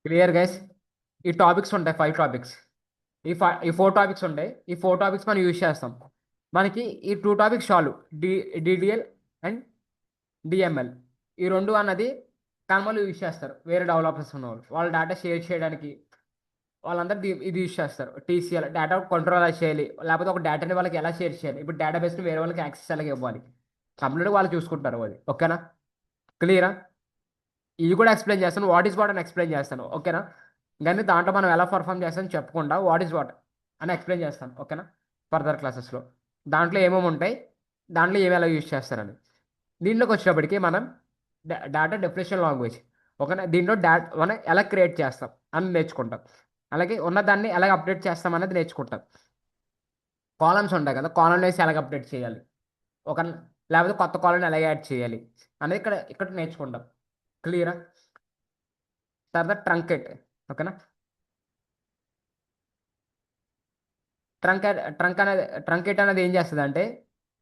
Clear guys. ఈ topics ఉంటాయి 5 topics. ఈ 4 టాపిక్స్ ఉంటాయి. ఈ 4 టాపిక్స్ మనం యూజ్ చేస్తాం. మనకి ఈ 2 టాపిక్స్ చాలు. D DDL and DML. ఈ రెండు అన్నది కనుమలు యూజ్ చేస్తారు. వేరే డెవలపర్స్ ఉన్నవాళ్ళు వాళ్ళ డేటా షేర్ చేయడానికి వాళ్ళందరూ ఇది యూజ్ చేస్తారు. టీసీఎల్ డేటా కంట్రోల్ ఎలా చేయాలి, లేకపోతే ఒక డేటాని వాళ్ళకి ఎలా షేర్ చేయాలి, ఇప్పుడు డేటాబేస్ని వేరే వాళ్ళకి యాక్సెస్ ఎలాగ ఇవ్వాలి, కంప్లీట్గా వాళ్ళు చూసుకుంటారు. అది ఓకేనా? క్లియరా? ఇది కూడా ఎక్స్ప్లెయిన్ చేస్తాను. వాట్ ఈస్ వాట్ అని ఎక్స్ప్లెయిన్ చేస్తాను. ఓకేనా? కానీ దాంట్లో మనం ఎలా పర్ఫామ్ చేస్తాం చెప్పకుండా వాట్ ఈస్ వాట్ అని ఎక్స్ప్లెయిన్ చేస్తాను. ఓకేనా? ఫర్దర్ క్లాసెస్లో దాంట్లో ఏమేమి ఉంటాయి, దాంట్లో ఏమి ఎలా యూజ్ చేస్తారని. దీంట్లోకి వచ్చేటప్పటికి మనం డేటా డెఫినేషన్ లాంగ్వేజ్. ఓకేనా? దీంట్లో మనం ఎలా క్రియేట్ చేస్తాం అని నేర్చుకుంటాం. అలాగే ఉన్నదాన్ని ఎలా అప్డేట్ చేస్తాం అనేది నేర్చుకుంటాం. కాలమ్స్ ఉంటాయి కదా, కాలమ్ వేసి ఎలా అప్డేట్ చేయాలి, ఒక లేకపోతే కొత్త కాలమ్ ఎలా యాడ్ చేయాలి అనేది ఇక్కడ ఇక్కడ నేర్చుకుంటాం. క్లియరా? తర్వాత ట్రంకెట్. ఓకేనా? ట్రంకెట్ అనేది ఏం చేస్తుంది అంటే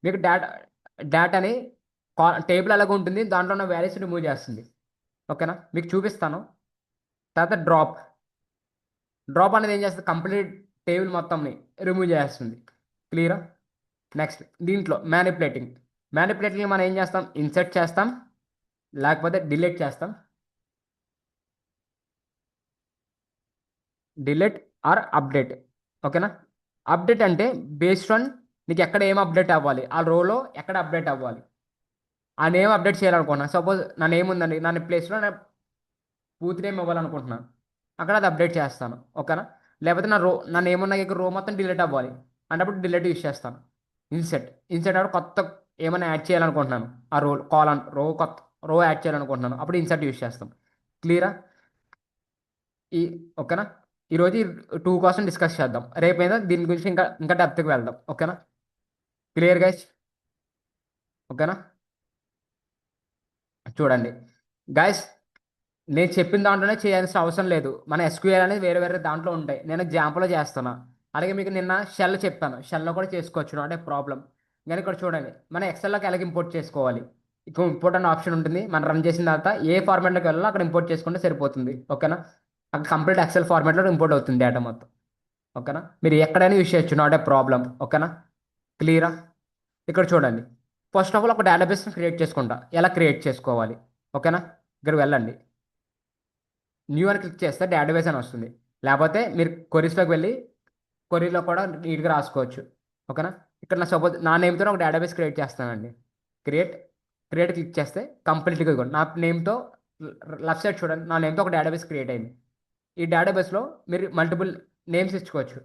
మీకు డేటాని టేబుల్ అలాగే ఉంటుంది, దాంట్లో ఉన్న వాల్యూస్ రిమూవ్ చేస్తుంది. ఓకేనా? మీకు చూపిస్తాను. తర్వాత డ్రాప్ అనేది ఏం చేస్తుంది, కంప్లీట్ టేబుల్ మొత్తంని రిమూవ్ చేస్తుంది. క్లియరా? నెక్స్ట్ దీంట్లో మ్యానిపులేటింగ్ మనం ఏం చేస్తాం, ఇన్సర్ట్ చేస్తాం లేకపోతే డిలీట్ చేస్తాం. Delete or update. ఓకేనా? అప్డేట్ అంటే బేస్డ్ ఆన్ నీకు ఎక్కడ ఏం అప్డేట్ అవ్వాలి, ఆ రోలో ఎక్కడ అప్డేట్ అవ్వాలి, ఆ నేమ్ అప్డేట్ చేయాలనుకున్నా. సపోజ్ నా నేమ్ ఉందండి, నా ప్లేస్లో నా పూర్తి నేమ్ ఇవ్వాలనుకుంటున్నాను, అక్కడ అది అప్డేట్ చేస్తాను. ఓకేనా? లేకపోతే నా నేమ్ ఉన్న రో మొత్తం డిలీట్ అవ్వాలి అన్నప్పుడు డిలీట్ యూస్ చేస్తాను. ఇన్సెట్ అప్పుడు కొత్త ఏమైనా యాడ్ చేయాలనుకుంటున్నాను, ఆ కొత్త రో యాడ్ చేయాలనుకుంటున్నాను, అప్పుడు ఇన్సెట్ యూస్ చేస్తాం. క్లియరా? ఈ ఓకేనా? ఈరోజు 2 కోసం డిస్కస్ చేద్దాం. రేపైనా దీని గురించి ఇంకా ఇంకా డెప్త్కి వెళ్దాం. ఓకేనా? Clear guys? ఓకేనా? చూడండి గైస్, నేను చెప్పిన దాంట్లోనే చేయాల్సిన అవసరం లేదు. మన ఎస్క్యూఎల్ అనేది వేరే వేరే దాంట్లో ఉంటాయి. నేను ఎగ్జాంపుల్ చేస్తున్నా. అలాగే మీకు నిన్న షెల్ చెప్పాను, షెల్లో కూడా చేసుకోవచ్చు, నాట్ ఏ ప్రాబ్లం. కానీ ఇక్కడ చూడండి, మన ఎక్సెల్లోకి ఎలాగ ఇంపోర్ట్ చేసుకోవాలి. ఇక్కడ ఇంపోర్ట్ అనే ఆప్షన్ ఉంటుంది. మనం రన్ చేసిన తర్వాత ఏ ఫార్మాట్లోకి వెళ్ళాలో అక్కడ ఇంపోర్ట్ చేసుకుంటే సరిపోతుంది. ఓకేనా? అక్కడ కంప్లీట్ ఎక్సెల్ ఫార్మాట్లో ఇంపోర్ట్ అవుతుంది డేటా మొత్తం. ఓకేనా? మీరు ఎక్కడైనా యూస్ చేయొచ్చు, నాట్ ఏ ప్రాబ్లం. ఓకేనా? క్లియరా? ఇక్కడ చూడండి, ఫస్ట్ ఆఫ్ ఆల్ ఒక డేటాబేస్ క్రియేట్ చేసుకుంటా. ఎలా క్రియేట్ చేసుకోవాలి? ఓకేనా? ఇక్కడ వెళ్ళండి, న్యూ అని క్లిక్ చేస్తే డేటాబేస్ అని వస్తుంది. లేకపోతే మీరు కొరీస్లోకి వెళ్ళి కొరీలో కూడా నీట్గా రాసుకోవచ్చు. ఓకేనా? ఇక్కడ నా సపోజ్ నా నేమ్తో ఒక డేటాబేస్ క్రియేట్ చేస్తానండి. క్రియేట్ క్రియేట్ క్లిక్ చేస్తే కంప్లీట్గా ఇదిగోండి నా నేమ్తో లెఫ్ట్ సైడ్ చూడండి, నా నేమ్తో ఒక డేటాబేస్ క్రియేట్ అయింది. ఈ డేటాబేస్లో మీరు మల్టిపుల్ నేమ్స్ ఇచ్చుకోవచ్చు.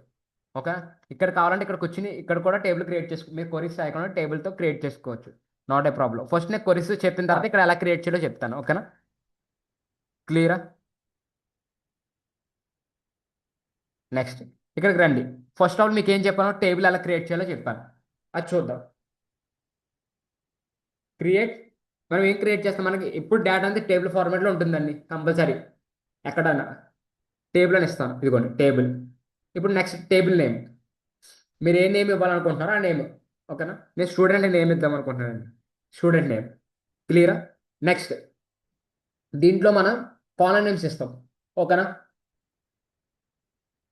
ఓకే? ఇక్కడ కావాలంటే ఇక్కడికి వచ్చి ఇక్కడ కూడా టేబుల్ క్రియేట్ చేసుకో, మీరు కొరీస్ రాయకుండా టేబుల్తో క్రియేట్ చేసుకోవచ్చు. Not a problem. ఫస్ట్ నేను కొరీస్ చెప్పిన తర్వాత ఇక్కడ ఎలా క్రియేట్ చేయాలో చెప్తాను. ఓకేనా? క్లియరా? నెక్స్ట్ ఇక్కడికి రండి. ఫస్ట్ ఆఫ్ ఆల్ మీకు ఏం చెప్పాను, టేబుల్ ఎలా క్రియేట్ చేయాలో చెప్పాను. అది చూద్దాం. క్రియేట్ మనం ఏం క్రియేట్ చేస్తాం, మనకి ఇప్పుడు డేటా అంతా టేబుల్ ఫార్మాట్లో ఉంటుందండి కంపల్సరీ. ఎక్కడన్నా టేబుల్ అని ఇస్తాను, ఇదిగోండి టేబుల్. ఇప్పుడు నెక్స్ట్ టేబుల్ నేమ్, మీరు ఏ నేమ్ ఇవ్వాలనుకుంటున్నారో ఆ నేమ్. ఓకేనా? నేను స్టూడెంట్ నేమ్ ఇద్దాం అనుకుంటున్నానండి, స్టూడెంట్ నేమ్. క్లియరా? నెక్స్ట్ దీంట్లో మనం కాలమ్ నేమ్స్ ఇస్తాం. ఓకేనా?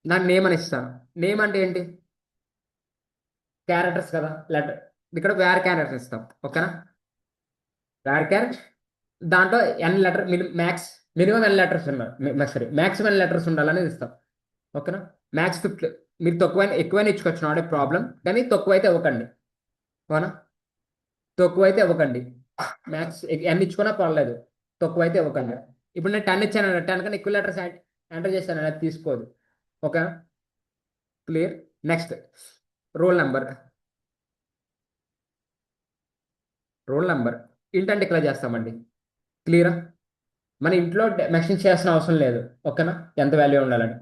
నా నేమ్ అని ఇస్తాను. నేమ్ అంటే ఏంటి, క్యారెక్టర్స్ కదా, లెటర్. ఇక్కడ వేర్ క్యారెక్టర్స్ ఇస్తాం. ఓకేనా? వేర్ క్యారెక్టర్ దాంట్లో ఎన్ లెటర్ మినిమం ఎన్ లెటర్స్ ఉండాలి, సరే మ్యాక్సిమం ఎన్ లెటర్స్ ఉండాలని ఇస్తాం. ఓకేనా? మ్యాక్స్ 50. మీరు ఎక్కువైనా ఇచ్చుకోవచ్చు, నాట్ ఏ ప్రాబ్లం. కానీ తక్కువ అయితే ఇవ్వకండి. అవునా? తక్కువ అయితే ఇవ్వకండి. మ్యాక్స్ ఎన్ని ఇచ్చుకున్నా పర్లేదు, తక్కువ అయితే ఇవ్వకండి. ఇప్పుడు నేను 10 ఇచ్చాను, 10 కన్నా ఎక్కువ లెటర్స్ ఎంటర్ చేశాను, అది తీసుకోదు. Okay? Clear? Next roll number. Roll number ఇంట్ అంటే డిక్లేర్ చేస్తామండి. క్లియరా? మన ఇంట్లో మెన్షన్ చేయాల్సిన అవసరం లేదు. ఓకేనా? ఎంత వాల్యూ ఉండాలని.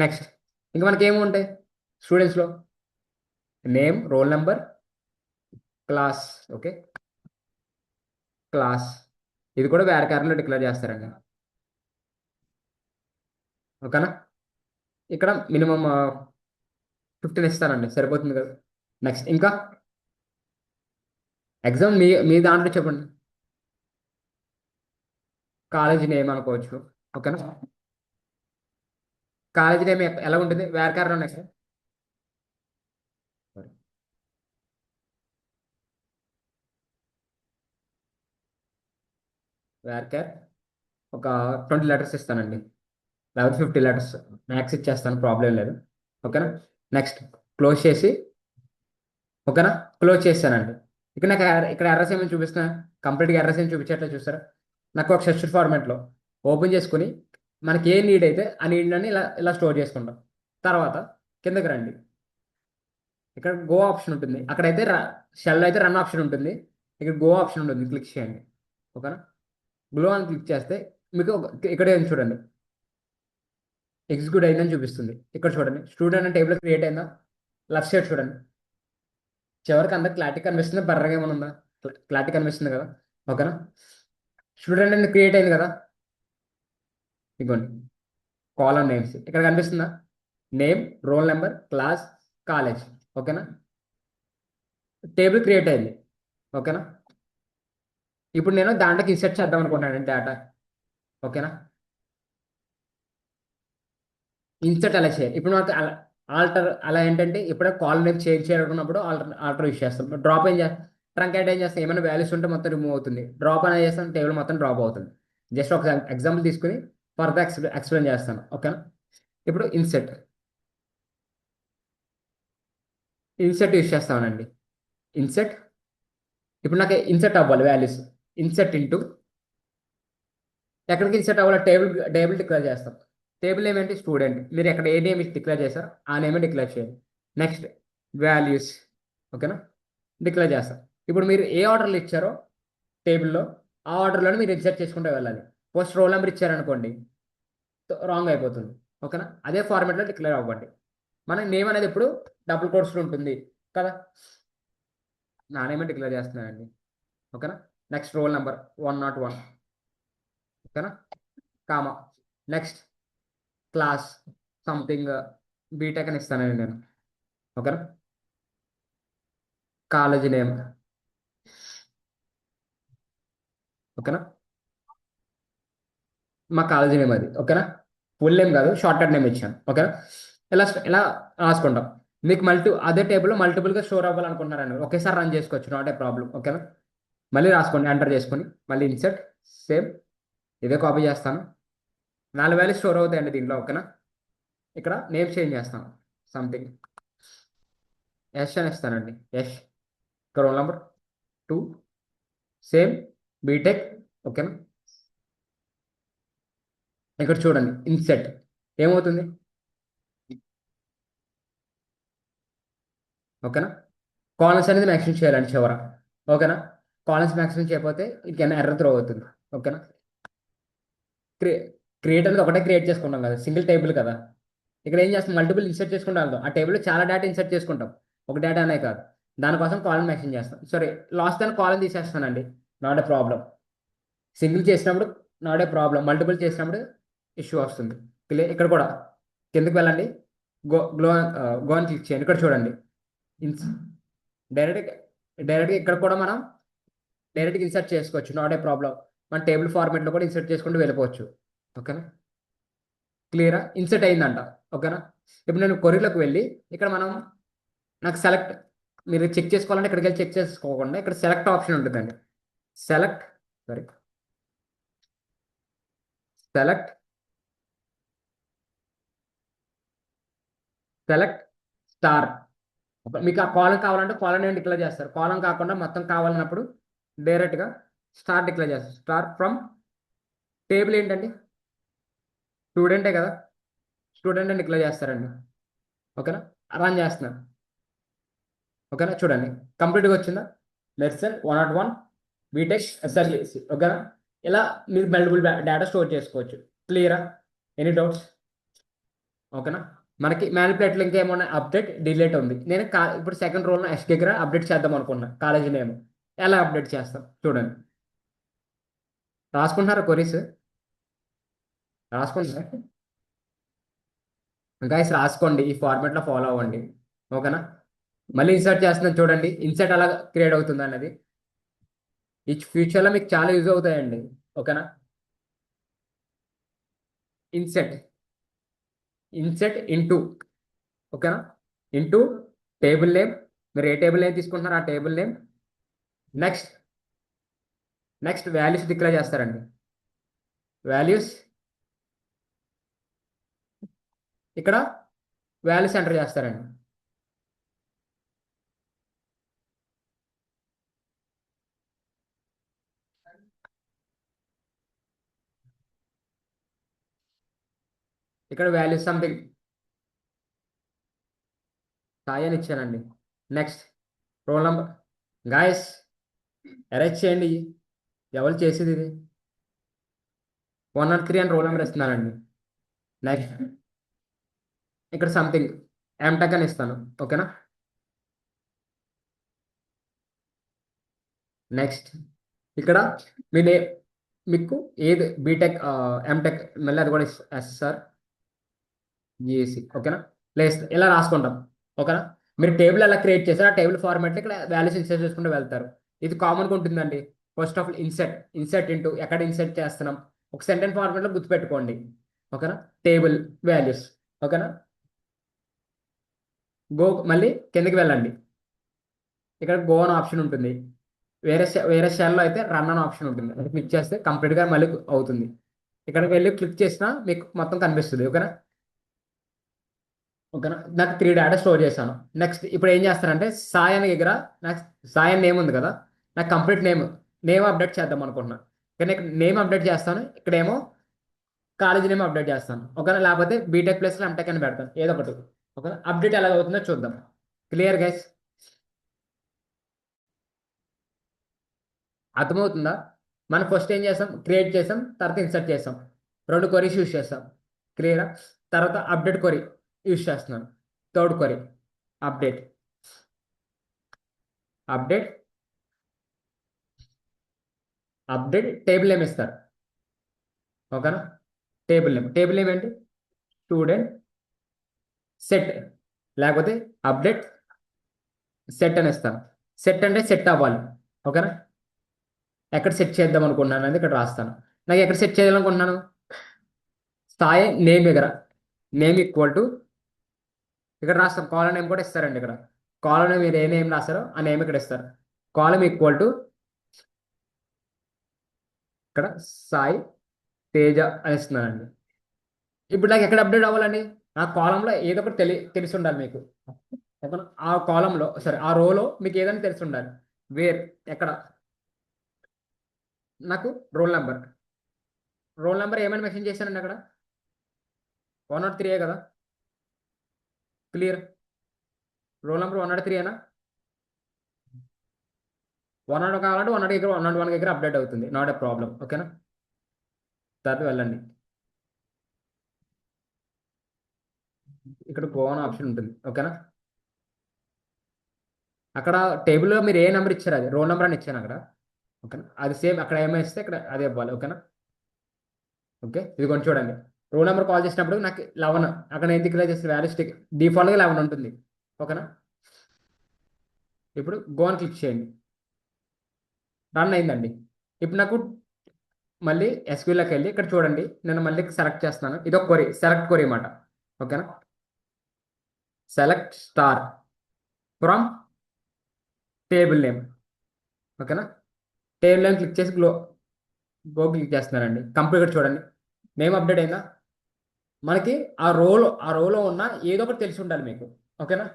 నెక్స్ట్ ఇంకా మనకి ఏమి ఉంటాయి స్టూడెంట్స్లో, name, roll number, class. Okay? Class ఇది కూడా వేరే కారణంలో డిక్లేర్ చేస్తారండి. ఓకేనా? ఇక్కడ మినిమం 15 ఇస్తానండి, సరిపోతుంది కదా. నెక్స్ట్ ఇంకా ఎగ్జామ్ మీ మీ దాంట్లో చెప్పండి, కాలేజీ నేమ్ అనుకోవచ్చు. ఓకేనా? కాలేజీ నేమ్ ఎలా ఉంటుంది, వేర్కార్ ఉన్నాయి సార్. వేర్కార్ ఒక 20 లెటర్స్ ఇస్తానండి, లేకపోతే 50 లెటర్స్ మ్యాక్స్ ఇచ్చేస్తాను, ప్రాబ్లం లేదు. ఓకేనా. నెక్స్ట్ క్లోజ్ చేసి, ఓకేనా, క్లోజ్ చేస్తానండి. ఇక్కడ నాకు ఇక్కడ ఎర్రస్ ఏమైనా చూపిస్తున్నా, కంప్లీట్గా ఎర్రస్ ఏమి చూపించేట్లా చూస్తారా. నాకు ఒక సెర్చ్ ఫార్మాట్లో ఓపెన్ చేసుకుని మనకి ఏ నీడ్ అయితే ఆ నీడ్ని ఇలా ఇలా స్టోర్ చేసుకుంటాం. తర్వాత కిందకి రండి, ఇక్కడ గో ఆప్షన్ ఉంటుంది, అక్కడైతే షెల్ అయితే రన్ ఆప్షన్ ఉంటుంది, ఇక్కడ గో ఆప్షన్ ఉంటుంది, క్లిక్ చేయండి. ఓకేనా. గ్లో అని క్లిక్ చేస్తే మీకు ఇక్కడ ఏం చూడండి, ఎగ్జిక్యూట్ అయిందని చూపిస్తుంది. ఇక్కడ చూడండి, స్టూడెంట్ అనే టేబుల్ క్రియేట్ అయిందా, లెఫ్ట్ సైడ్ చూడండి. చివరికి అందరికి క్లారిటీ కనిపిస్తుంది, బర్రగా ఏమైనా ఉందా, క్లారిటీ కనిపిస్తుంది కదా. ఓకేనా. స్టూడెంట్ అనేది క్రియేట్ అయింది కదా, ఇదిగోండి కాలమ్ నేమ్స్ ఇక్కడ కనిపిస్తుందా, name, roll number, class, college. ఓకేనా. టేబుల్ క్రియేట్ అయింది. ఓకేనా. ఇప్పుడు నేను దాంట్లోకి ఇన్సర్ట్ చేద్దాం అనుకుంటున్నాను డేటా. ఓకేనా. ఇన్సర్ట్ అలా చేయాలి. ఇప్పుడు మనకు ఆల్టర్ అలా ఏంటంటే ఇప్పుడు కాల్ నేమ్ చేంజ్ చేయాలనుకున్నప్పుడు ఆల్టర్ యూస్ చేస్తాం. డ్రాప్ ఏం చేస్తాం, ట్రంకేట్ ఏం చేస్తాం, ఏమైనా వాల్యూస్ ఉంటే మొత్తం రిమూవ్ అవుతుంది. డ్రాప్ అనేది చేస్తాం, టేబుల్ మొత్తం డ్రాప్ అవుతుంది. జస్ట్ ఒక ఎగ్జాంపుల్ తీసుకుని ఫర్దర్ ఎక్స్ప్లెయిన్ చేస్తాను. ఓకేనా. ఇప్పుడు ఇన్సెట్ ఇన్సెట్ యూస్ చేస్తానండి. ఇన్సెట్, ఇప్పుడు నాకు ఇన్సెట్ అవ్వాలి వాల్యూస్, ఇన్సెట్ ఇంటూ ఎక్కడికి ఇన్సెట్ అవ్వాలి, టేబుల్ టేబుల్ డిక్లేర్ చేస్తాం. టేబుల్ నేమ్ ఏంటి, స్టూడెంట్. మీరు ఎక్కడ ఏ నేమ్ డిక్లేర్ చేస్తారో ఆ నేమే డిక్లేర్ చేయాలి. Next values. ఓకేనా, డిక్లేర్ చేస్తాం. ఇప్పుడు మీరు ఏ ఆర్డర్లు ఇచ్చారో టేబుల్లో ఆ ఆర్డర్లోనే మీరు ఇన్సర్ట్ చేసుకుంటూ వెళ్ళాలి. ఫస్ట్ రోల్ నెంబర్ ఇచ్చారనుకోండి, రాంగ్ అయిపోతుంది. ఓకేనా. అదే ఫార్మాట్లో డిక్లేర్ అవ్వండి. మన నేమ్ అనేది ఇప్పుడు డబుల్ కోట్స్లో ఉంటుంది కదా, నా నేమే డిక్లేర్ చేస్తున్నానండి. ఓకేనా. Next roll number 101. ఓకేనా, comma. Next class something BTech అని ఇస్తానండి నేను. ఓకేనా. College name. ఓకేనా, మా కాలేజీ నేమ్ అది. ఓకేనా. ఫుల్ నేమ్ కాదు, షార్ట్ కట్ నేమ్ ఇచ్చాను. ఓకేనా. ఇలా ఇలా రాసుకుంటాం. మీకు అదే టేబుల్లో మల్టిపుల్గా స్టోర్ అవ్వాలనుకుంటున్నారండి, ఒకేసారి రన్ చేసుకోవచ్చు, నాట్ ఏ ప్రాబ్లం. ఓకేనా. మళ్ళీ రాసుకోండి, ఎంటర్ చేసుకొని మళ్ళీ ఇన్సర్ట్ సేమ్, ఇదే కాపీ చేస్తాను. 4 వేలు స్టోర్ అవుతాయండి దీంట్లో. ఓకేనా. ఇక్కడ నేమ్ చేంజ్ చేస్తాను, సంథింగ్ యష్ అని ఇస్తానండి, Yash. Roll number 2, same BTech. ఓకేనా. ఇక్కడ చూడండి ఇన్సెట్ ఏమవుతుంది. ఓకేనా. కాలమ్స్ అనేది మ్యాక్సిమం చేయాలండి చివర. ఓకేనా. కాలమ్స్ మ్యాక్సిమం చేయకపోతే ఇంకైనా ఎర్ర త్రో అవుతుంది. ఓకేనా. క్రియ క్రియేట్ అనేది ఒకటే క్రియేట్ చేసుకుంటాం కదా, సింగిల్ టేబుల్ కదా. ఇక్కడ ఏం చేస్తాం, మల్టిపుల్ ఇన్సర్ట్ చేసుకుంటూ వెళ్తాం. ఆ టేబుల్లో చాలా డేటా ఇన్సర్ట్ చేసుకుంటాం, ఒక డేటా అనే కాదు. దానికోసం కాలం మ్యాక్సిమం చేస్తాం. సారీ, లాస్ట్ దాన్ని కాలం తీసేస్తానండి, నాట్ ఏ ప్రాబ్లం. సింగిల్ చేసినప్పుడు నాట్ ఏ ప్రాబ్లం, మల్టిపుల్ చేసినప్పుడు ఇష్యూ వస్తుంది. ఇక్కడ కూడా కిందకి వెళ్ళండి, గ్లో గో అని క్లిక్ చేయండి. ఇక్కడ చూడండి ఇన్స్ డైరెక్ట్ డైరెక్ట్గా ఇక్కడ కూడా మనం డైరెక్ట్గా ఇన్సర్ట్ చేసుకోవచ్చు, నాట్ ఏ ప్రాబ్లం. మన టేబుల్ ఫార్మేట్లో కూడా ఇన్సర్ట్ చేసుకుంటూ వెళ్ళిపోవచ్చు. ఓకేనా. క్లియరా, ఇన్సర్ట్ అయిందంట. ఓకేనా. ఇప్పుడు నేను కొరీలోకి వెళ్ళి ఇక్కడ మనం నాకు సెలెక్ట్, మీరు చెక్ చేసుకోవాలంటే ఇక్కడికి వెళ్ళి చెక్ చేసుకోకుండా ఇక్కడ సెలెక్ట్ ఆప్షన్ ఉంటుందండి. Select, sorry, select select star. మీకు ఆ కాలం కావాలంటే కాలం నేను డిక్లేర్ చేస్తారు, కాలం కాకుండా మొత్తం కావాలన్నప్పుడు డైరెక్ట్గా స్టార్ డిక్లేర్ చేస్తారు. స్టార్ ఫ్రమ్ టేబుల్ ఏంటండి, స్టూడెంటే కదా, స్టూడెంట్ అని డిక్లేర్ చేస్తారండి. ఓకేనా. రన్ చేస్తున్నాను. ఓకేనా. చూడండి కంప్లీట్గా వచ్చిందా, లెసన్ 101 బీటెక్ ఎస్ఆర్ఏసి. ఓకేనా. ఇలా మీరు మల్టిపుల్ డేటా స్టోర్ చేసుకోవచ్చు. క్లియరా, ఎనీ డౌట్స్. ఓకేనా. మనకి మ్యానిపులేట్లో ఇంకేమన్నా అప్డేట్ డిలేట్ ఉంది. నేను ఇప్పుడు సెకండ్ రోల్ ఎస్ దగ్గర అప్డేట్ చేద్దాం అనుకున్నా, కాలేజీ నేమ్ ఎలా అప్డేట్ చేస్తాం చూడండి. రాసుకుంటున్నారా కొరీస్, రాసుకుంటున్నారా గైస్, రాసుకోండి, ఈ ఫార్మాట్లో ఫాలో అవ్వండి. ఓకేనా. మళ్ళీ ఇన్సర్ట్ చేస్తున్నాను చూడండి, ఇన్సర్ట్ అలా క్రియేట్ అవుతుంది అన్నది ఈ ఫ్యూచర్లో మీకు చాలా యూజ్ అవుతాయండి. ఓకేనా. ఇన్సెట్ ఇన్సెట్ ఇంటూ, ఓకేనా, ఇంటూ టేబుల్ నేమ్. మీరు ఏ టేబుల్ నేమ్ తీసుకుంటున్నారో ఆ table name. Next next values declare చేస్తారండి. వాల్యూస్ ఇక్కడ వాల్యూస్ ఎంటర్ చేస్తారండి. ఇక్కడ వాల్యూస్ సంథింగ్ సాయి అని ఇచ్చానండి. Next roll number. Guys arrange చేయండి. ఎవరు చేసేది ఇది? 103 అని రోల్ నెంబర్ ఇస్తున్నానండి. నెక్స్ట్ ఇక్కడ సంథింగ్ ఎంటెక్ అని ఇస్తాను, ఓకేనా. నెక్స్ట్ ఇక్కడ మీ మీకు ఏది బీటెక్, ఎంటెక్, మళ్ళీ అది కూడా ఎస్ఎస్ఆర్, జిఎస్సి, ఓకేనా. ప్లేస్ ఇలా రాసుకుంటాం, ఓకేనా. మీరు టేబుల్ ఎలా క్రియేట్ చేశారు ఆ టేబుల్ ఫార్మాట్ ఇక్కడ వాల్యూస్ ఇన్సర్ట్ చేసుకుంటూ వెళ్తారు. ఇది కామన్గా ఉంటుందండి. First of all insert into ఎక్కడ ఇన్సర్ట్ చేస్తున్నాం ఒక సెంటెన్స్ ఫార్మాట్లో గుర్తుపెట్టుకోండి, ఓకేనా. టేబుల్ వాల్యూస్, ఓకేనా. గో మళ్ళీ కిందకి వెళ్ళండి. ఇక్కడ గో అని ఆప్షన్ ఉంటుంది. వేరే షెల్లో అయితే రన్ అని ఆప్షన్ ఉంటుంది. అది క్లిక్ చేస్తే కంప్లీట్గా మళ్ళీ అవుతుంది. ఇక్కడికి వెళ్ళి క్లిక్ చేసినా మీకు మొత్తం కనిపిస్తుంది, ఓకేనా. ఓకేనా, నాకు 3 డేటా స్టోర్ చేశాను. నెక్స్ట్ ఇప్పుడు ఏం చేస్తానంటే సాయి అని దగ్గర నాకు సాయి అని నేమ్ ఉంది కదా, నాకు కంప్లీట్ నేమ్ అప్డేట్ చేద్దాం అనుకుంటున్నాను. కానీ ఇక్కడ నేమ్ అప్డేట్ చేస్తాను, ఇక్కడేమో కాలేజ్ నేమ్ అప్డేట్ చేస్తాను, ఓకేనా. లేకపోతే బీటెక్ ప్లస్ ఎంటెక్ అని పెడతాను, ఏదో ఒకటి, ఓకేనా. అప్డేట్ ఎలా అవుతుందో చూద్దాం. Clear guys? అర్థమవుతుందా? మనం ఫస్ట్ ఏం చేసాం, క్రియేట్ చేసాం, తర్వాత ఇన్సర్ట్ చేసాం, 2 క్వరీస్ యూస్ చేస్తాం. క్లియరా? తర్వాత అప్డేట్ క్వరీ యూస్ చేస్తున్నాను. Third query update. Update update table name ఇస్తారు, ఓకేనా. టేబుల్ నేమ్ ఏంటి? స్టూడెంట్ సెట్, లేకపోతే అప్డేట్ సెట్ అని ఇస్తాను. సెట్ అంటే సెట్ అవ్వాలి, ఓకేనా. ఎక్కడ సెట్ చేద్దాం అనుకుంటున్నాను అనేది ఇక్కడ రాస్తాను. నాకు ఎక్కడ సెట్ చేయాలనుకుంటున్నాను? స్థాయి నేమ్ దగ్గర నేమ్ ఈక్వల్ టు ఇక్కడ రాస్తాం. కాలం నేమ్ కూడా ఇస్తారండి ఇక్కడ. కాలం నేమ్ మీరు ఏ నేమ్ రాస్తారో ఆ నేమ్ ఇక్కడ ఇస్తారు. కాలం ఈక్వల్ టు ఇక్కడ సాయి తేజ అని ఇస్తున్నానండి. ఇప్పుడు నాకు ఎక్కడ అప్డేట్ అవ్వాలండి? ఆ కాలంలో ఏదో ఒకటి తెలిసి ఉండాలి మీకు, ఓకేనా. ఆ కాలంలో సరే ఆ రోలో మీకు ఏదైనా తెలిసి ఉండాలి. వేర్ ఎక్కడ నాకు రోల్ నెంబర్ ఏమైనా మెన్షన్ చేశానండి అక్కడ? 103 కదా. క్లియర్? రోల్ నెంబర్ 103 ఏనా? 100 కావాలంటే 100 దగ్గర 101 దగ్గర అప్డేట్ అవుతుంది, నాట్ ఏ ప్రాబ్లం, ఓకేనా. తర్వాత వెళ్ళండి. ఇక్కడ గో అని ఆప్షన్ ఉంటుంది, ఓకేనా. అక్కడ టేబుల్లో మీరు ఏ నెంబర్ ఇచ్చారు అది రోల్ నెంబర్ అని ఇచ్చాను అక్కడ, ఓకేనా. అది సేమ్ అక్కడ ఏమైనా ఇస్తే ఇక్కడ అదే ఇవ్వాలి, ఓకేనా. ఓకే, ఇది కొంచెం చూడండి. రోల్ నెంబర్ కాల్ చేసినప్పుడు నాకు 11 అక్కడ నేను డిక్లేర్ చేసిన వాల్యూ డిఫాల్ట్గా 11 ఉంటుంది, ఓకేనా. ఇప్పుడు గో అని క్లిక్ చేయండి. రన్ అయిందండి. ఇప్పుడు నాకు మళ్ళీ ఎస్క్యూఎల్లోకి వెళ్ళి ఇక్కడ చూడండి, నేను మళ్ళీ సెలెక్ట్ చేస్తున్నాను. ఇది ఒక క్వరీ, సెలెక్ట్ క్వరీ అన్నమాట, ఓకేనా. Select star from table name, ఓకేనా. టేబుల్ నేమ్ క్లిక్ చేసి గో క్లిక్ చేస్తున్నారండి. కంప్లీట్ చూడండి, నేమ్ అప్డేట్ అయిందా? మనకి ఆ రోలో ఉన్న ఏదో ఒకటి తెలిసి ఉండాలి మీకు, ఓకేనా.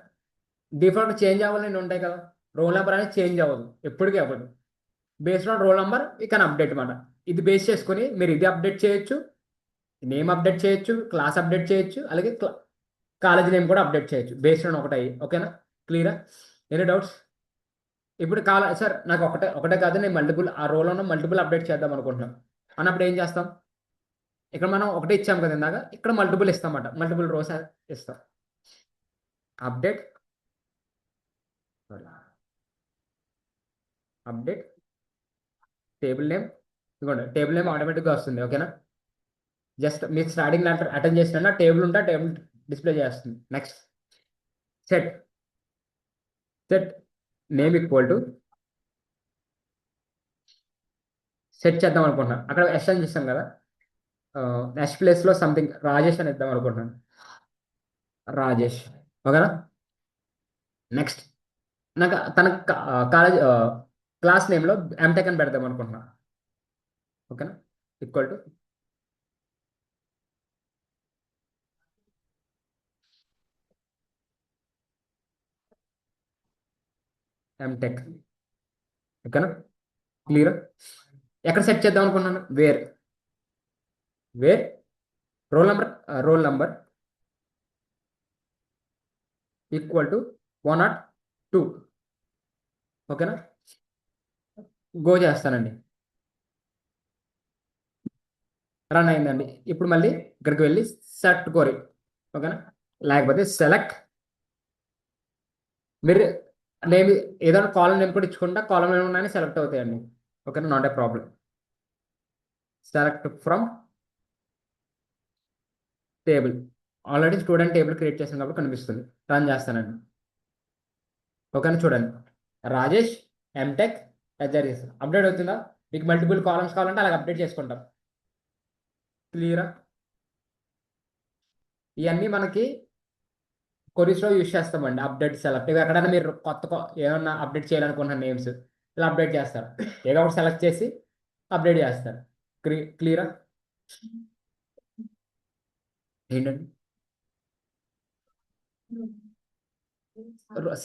డిఫాల్ట్ చేంజ్ అవ్వాలని ఉంటాయి కదా. రోల్ నెంబర్ అనేది చేంజ్ అవ్వదు, ఎప్పటికీ అవ్వదు. Based on roll number you can update అన్నమాట. ఇది బేస్ చేసుకొని మీరు ఇది అప్డేట్ చేయొచ్చు, నేమ్ అప్డేట్ చేయొచ్చు, క్లాస్ అప్డేట్ చేయొచ్చు, అలాగే కాలేజ్ నేమ్ కూడా అప్డేట్ చేయొచ్చు బేస్డ్ ఆన్ ఒకటే, ఓకేనా. క్లియరా? Any doubts? ఇప్పుడు సార్ నాకు ఒకటే ఒకటే కాదు, నేను ఆ రోల్ ఉన్న మల్టిపుల్ అప్డేట్ చేద్దాం అనుకుంటున్నాను అన్నప్పుడు ఏం చేస్తాం? ఇక్కడ మనం ఒకటే ఇచ్చాం కదా ఇందాక, ఇక్కడ మల్టిపుల్ ఇస్తామన్నమాట, మల్టిపుల్ రోస్ ఇస్తాం. అప్డేట్ అప్డేట్ టేబుల్ నేమ్, ఇదిగోండి టేబుల్ నేమ్ ఆటోమేటిక్గా వస్తుంది, ఓకేనా. జస్ట్ మీకు స్టార్టింగ్ అటెండ్ చేసిన టేబుల్ ఉంటే టేబుల్ డిస్ప్లే చేస్తుంది. Next set set name equal to set చేద్దాం అనుకుంటున్నాను. అక్కడ ఎస్ అని చేస్తాం కదా, ఎస్ ప్లేస్లో సంథింగ్ రాజేష్ అని ఇద్దాం అనుకుంటున్నాను. రాజేష్. ఓకేనా. నెక్స్ట్ నాకు తన కాలేజ్ క్లాస్ నేమ్లో ఎంటెక్ అని పెడదాం అనుకుంటున్నా. ఓకేనా. Equal to MTech. ఓకేనా. క్లియర్. ఎక్కడ సెట్ చేద్దాం అనుకున్నాను? Where roll number equal to 102. ఓకేనా. గో చేస్తానండి. రన్ అయిందండి. ఇప్పుడు మళ్ళీ ఇక్కడికి వెళ్ళి సెట్ కోరి. ఓకేనా. లేకపోతే సెలెక్ట్. మీరు నేమ్ ఏదైనా కాలం నేమ్ కూడా ఇచ్చుకుంటా, కాలం నేమ్ ఉన్నాయని సెలెక్ట్ అవుతాయండి. ఓకేనా, not a problem. Select from table. Already student table create చేసిన కాబట్టి కనిపిస్తుంది. రన్ చేస్తానండి. ఓకేనా, చూడండి. రాజేష్ ఎంటెక్ హెచ్ఆర్ఎస్ అప్డేట్ అవుతుందా? మీకు మల్టిపుల్ కాలమ్స్ కావాలంటే అలాగ అప్డేట్ చేసుకుంటాం. క్లియరా? ఇవన్నీ మనకి కొరీస్లో యూస్ చేస్తామండి. అప్డేట్ సెలెక్ట్ ఇవి ఎక్కడైనా మీరు ఏమన్నా అప్డేట్ చేయాలనుకున్న నేమ్స్ ఇలా అప్డేట్ చేస్తారు. ఏదో ఒకటి సెలెక్ట్ చేసి అప్డేట్ చేస్తారు. క్లియరా? ఏంటండి?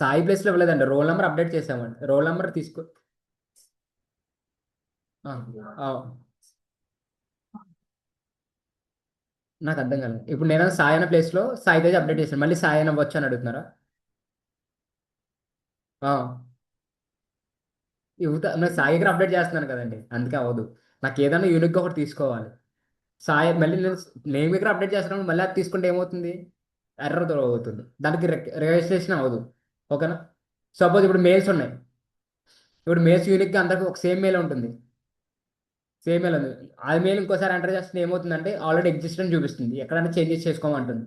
సాయి ప్లేస్లో ఇవ్వలేదండి, రోల్ నెంబర్ అప్డేట్ చేసామండి. రోల్ నెంబర్ తీసుకో. ఆ, ఆ, నాకు అర్థం కాలేదు. ఇప్పుడు నేను సాయి అనే ప్లేస్లో సాయి తేజ్ అప్డేట్ చేశాను, మళ్ళీ సాయి అని అవ్వచ్చు అని అడుగుతున్నారా? ఆ, నేను సాయి దగ్గర అప్డేట్ చేస్తున్నాను కదండి, అందుకే అవ్వదు. నాకు ఏదైనా యూనిక్గా ఒకటి తీసుకోవాలి. సాయి మళ్ళీ నేను నేమ్ దగ్గర అప్డేట్ చేస్తున్నాను, మళ్ళీ అది తీసుకుంటే ఏమవుతుంది? ఎర్రర్ అవుతుంది, దానికి రిజిస్ట్రేషన్ అవ్వదు. ఓకేనా. సపోజ్ ఇప్పుడు మెయిల్స్ ఉన్నాయి. ఇప్పుడు మెయిల్స్ యూనిక్గా అందరికి ఒక సేమ్ మెయిల్ ఉంటుంది. సేమ్ మెయిల్ ఉంది. అది మెయిల్ ఇంకోసారి ఎంటర్ చేస్తే ఏమవుతుందంటే ఆల్రెడీ ఎగ్జిస్ట్ అని చూపిస్తుంది, ఎక్కడైనా చేంజెస్ చేసుకోమంటుంది.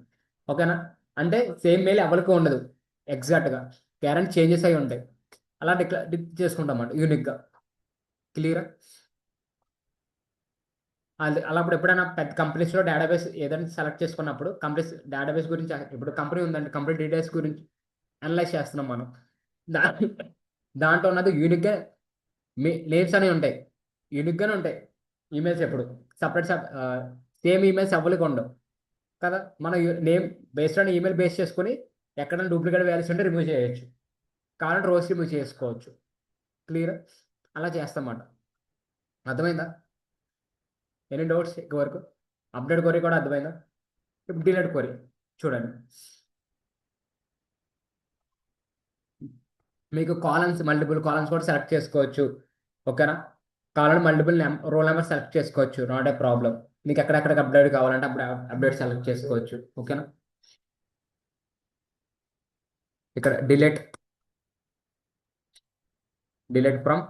ఓకేనా. అంటే సేమ్ మెయిల్ ఎవరికి ఉండదు ఎగ్జాక్ట్గా, గ్యారెంటీ చేంజెస్ అయి ఉంటాయి. అలా డిక్ చేసుకుంటాం అన్నమాట యూనిక్గా. క్లియర్. అది అలా ఇప్పుడు ఎప్పుడైనా పెద్ద కంపెనీస్లో డేటాబేస్ ఏదైనా సెలెక్ట్ చేసుకున్నప్పుడు కంపెనీస్ డేటాబేస్ గురించి, ఇప్పుడు కంపెనీ ఉందంటే కంపెనీ డీటెయిల్స్ గురించి అనలైజ్ చేస్తున్నాం మనం. దా దాంట్లో ఉన్నది యూనిక్గా నేమ్స్ అనేవి ఉంటాయి. యూనిక్గానే ఉంటాయి. ఈమెయిల్స్ ఎప్పుడు సపరేట్ సేమ్ ఈమెయిల్స్ ఎవరికి ఉండవు కదా. మన name based on email base చేసుకుని ఎక్కడైనా డూప్లికేట్ వాల్యూస్ ఉంటే రిమూవ్ చేయొచ్చు, కావాలంటే రోజు రిమూవ్ చేసుకోవచ్చు. క్లియర్. అలా చేస్తామన్నమాట. అర్థమైందా? ఎనీ డౌట్స్ వరకు? అప్డేట్ కొరీ కూడా అర్థమైందా? ఇప్పుడు డిలీట్ కొరీ చూడండి. మీకు కాలమ్స్ మల్టిపుల్ కాలమ్స్ కూడా సెలెక్ట్ చేసుకోవచ్చు. ఓకేనా. కావాలంటే మల్టిపుల్ రోల్ నెంబర్ సెలెక్ట్ చేసుకోవచ్చు, నాట్ ఏ ప్రాబ్లం. మీకు ఎక్కడెక్కడికి అప్డేట్ కావాలంటే అప్పుడు అప్డేట్ సెలెక్ట్ చేసుకోవచ్చు. ఓకేనా. ఇక్కడ డిలీట్ ఫ్రమ్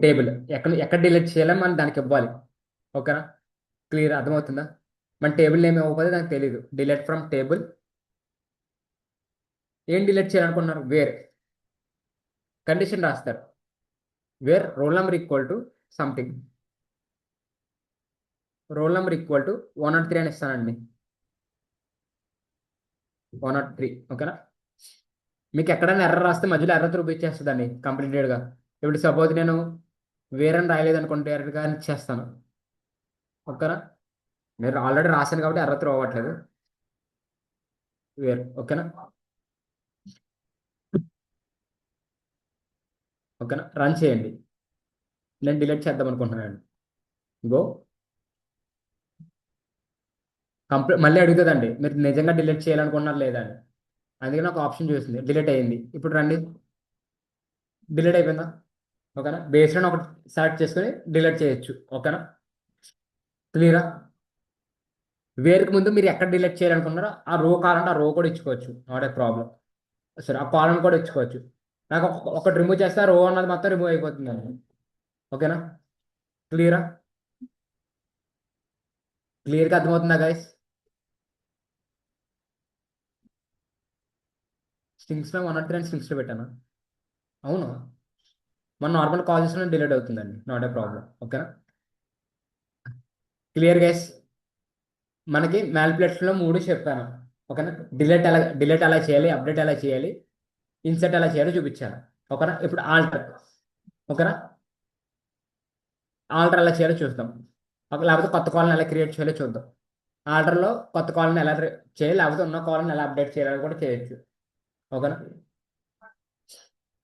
టేబుల్. ఎక్కడ ఎక్కడ డిలీట్ చేయాలో మనం దానికి ఇవ్వాలి. ఓకేనా. క్లియర్ అర్థమవుతుందా? మన టేబుల్ నేమ్ ఇవ్వకపోతే దానికి తెలియదు. Delete from table. ఏం డిలీట్ చేయాలనుకున్నారు? కండిషన్ రాస్తారు. Roll number equal to something. Roll number equal to 103 అని ఇస్తానండి. 103. ఓకేనా. మీకు ఎక్కడైనా ఎర్ర రాస్తే మధ్యలో ఎర్ర చూపించేస్తుందండి కంప్లీటెడ్గా. ఇప్పుడు సపోజ్ నేను వేరని రాయలేదు అనుకుంటే ఎర్రగా ఇచ్చేస్తాను. ఓకేనా. మీరు ఆల్రెడీ రాశాను కాబట్టి ఎర్ర త్రూ అవ్వట్లేదు. ఓకేనా. ఓకేనా, రన్ చేయండి. నేను డిలీట్ చేద్దాం అనుకుంటున్నాను. గో. మళ్ళీ అడుగుతుందండి మీరు నిజంగా డిలీట్ చేయాలనుకున్నారు లేదా అని. అందుకే నాకు ఆప్షన్ చూసింది, డిలీట్ అయ్యింది. ఇప్పుడు రండి. డిలీట్ అయిపోయిందా? ఓకేనా. బేస్డ్ అని ఒకటి సెలెక్ట్ చేసుకొని డిలీట్ చేయొచ్చు. ఓకేనా. క్లియరా? వేరుకు ముందు మీరు ఎక్కడ డిలీట్ చేయాలనుకున్నారో ఆ రో కావాలంటే ఆ రో కూడా ఇచ్చుకోవచ్చు, నాట్ ఏ ప్రాబ్లం. సరే, ఆ కాలం కూడా ఇచ్చుకోవచ్చు. నాకు ఒకటి రిమూవ్ చేస్తే రో అన్నది మొత్తం రిమూవ్ అయిపోతుంది అండి. ఓకేనా. క్లియరా? క్లియర్గా అర్థమవుతుందా గైస్? స్ట్రింగ్స్లో 103 అని స్ట్రింగ్స్లో పెట్టాను. అవును. మన నార్మల్ కాల్ చేసిన డిలీట్ అవుతుందండి, నాట్ ఏ ప్రాబ్లం. ఓకేనా. Clear guys? మనకి మ్యానిపులేషన్లో మూడు చెప్పాను. ఓకేనా? డిలీట్ ఎలా చేయాలి, అప్డేట్ ఎలా చేయాలి, ఇన్సర్ట్ ఎలా చేయాలో చూపించాను. ఓకేనా? ఇప్పుడు ఆల్టర్. ఓకేనా? ఆల్టర్ ఎలా చేయాలో చూద్దాం. లేకపోతే కొత్త కాలనీ ఎలా క్రియేట్ చేయాలో చూద్దాం. ఆల్టర్లో కొత్త కాలనీ ఎలా చేయాలి, లేకపోతే ఉన్న కాలనీ ఎలా అప్డేట్ చేయాలని కూడా చేయొచ్చు. ఓకేనా?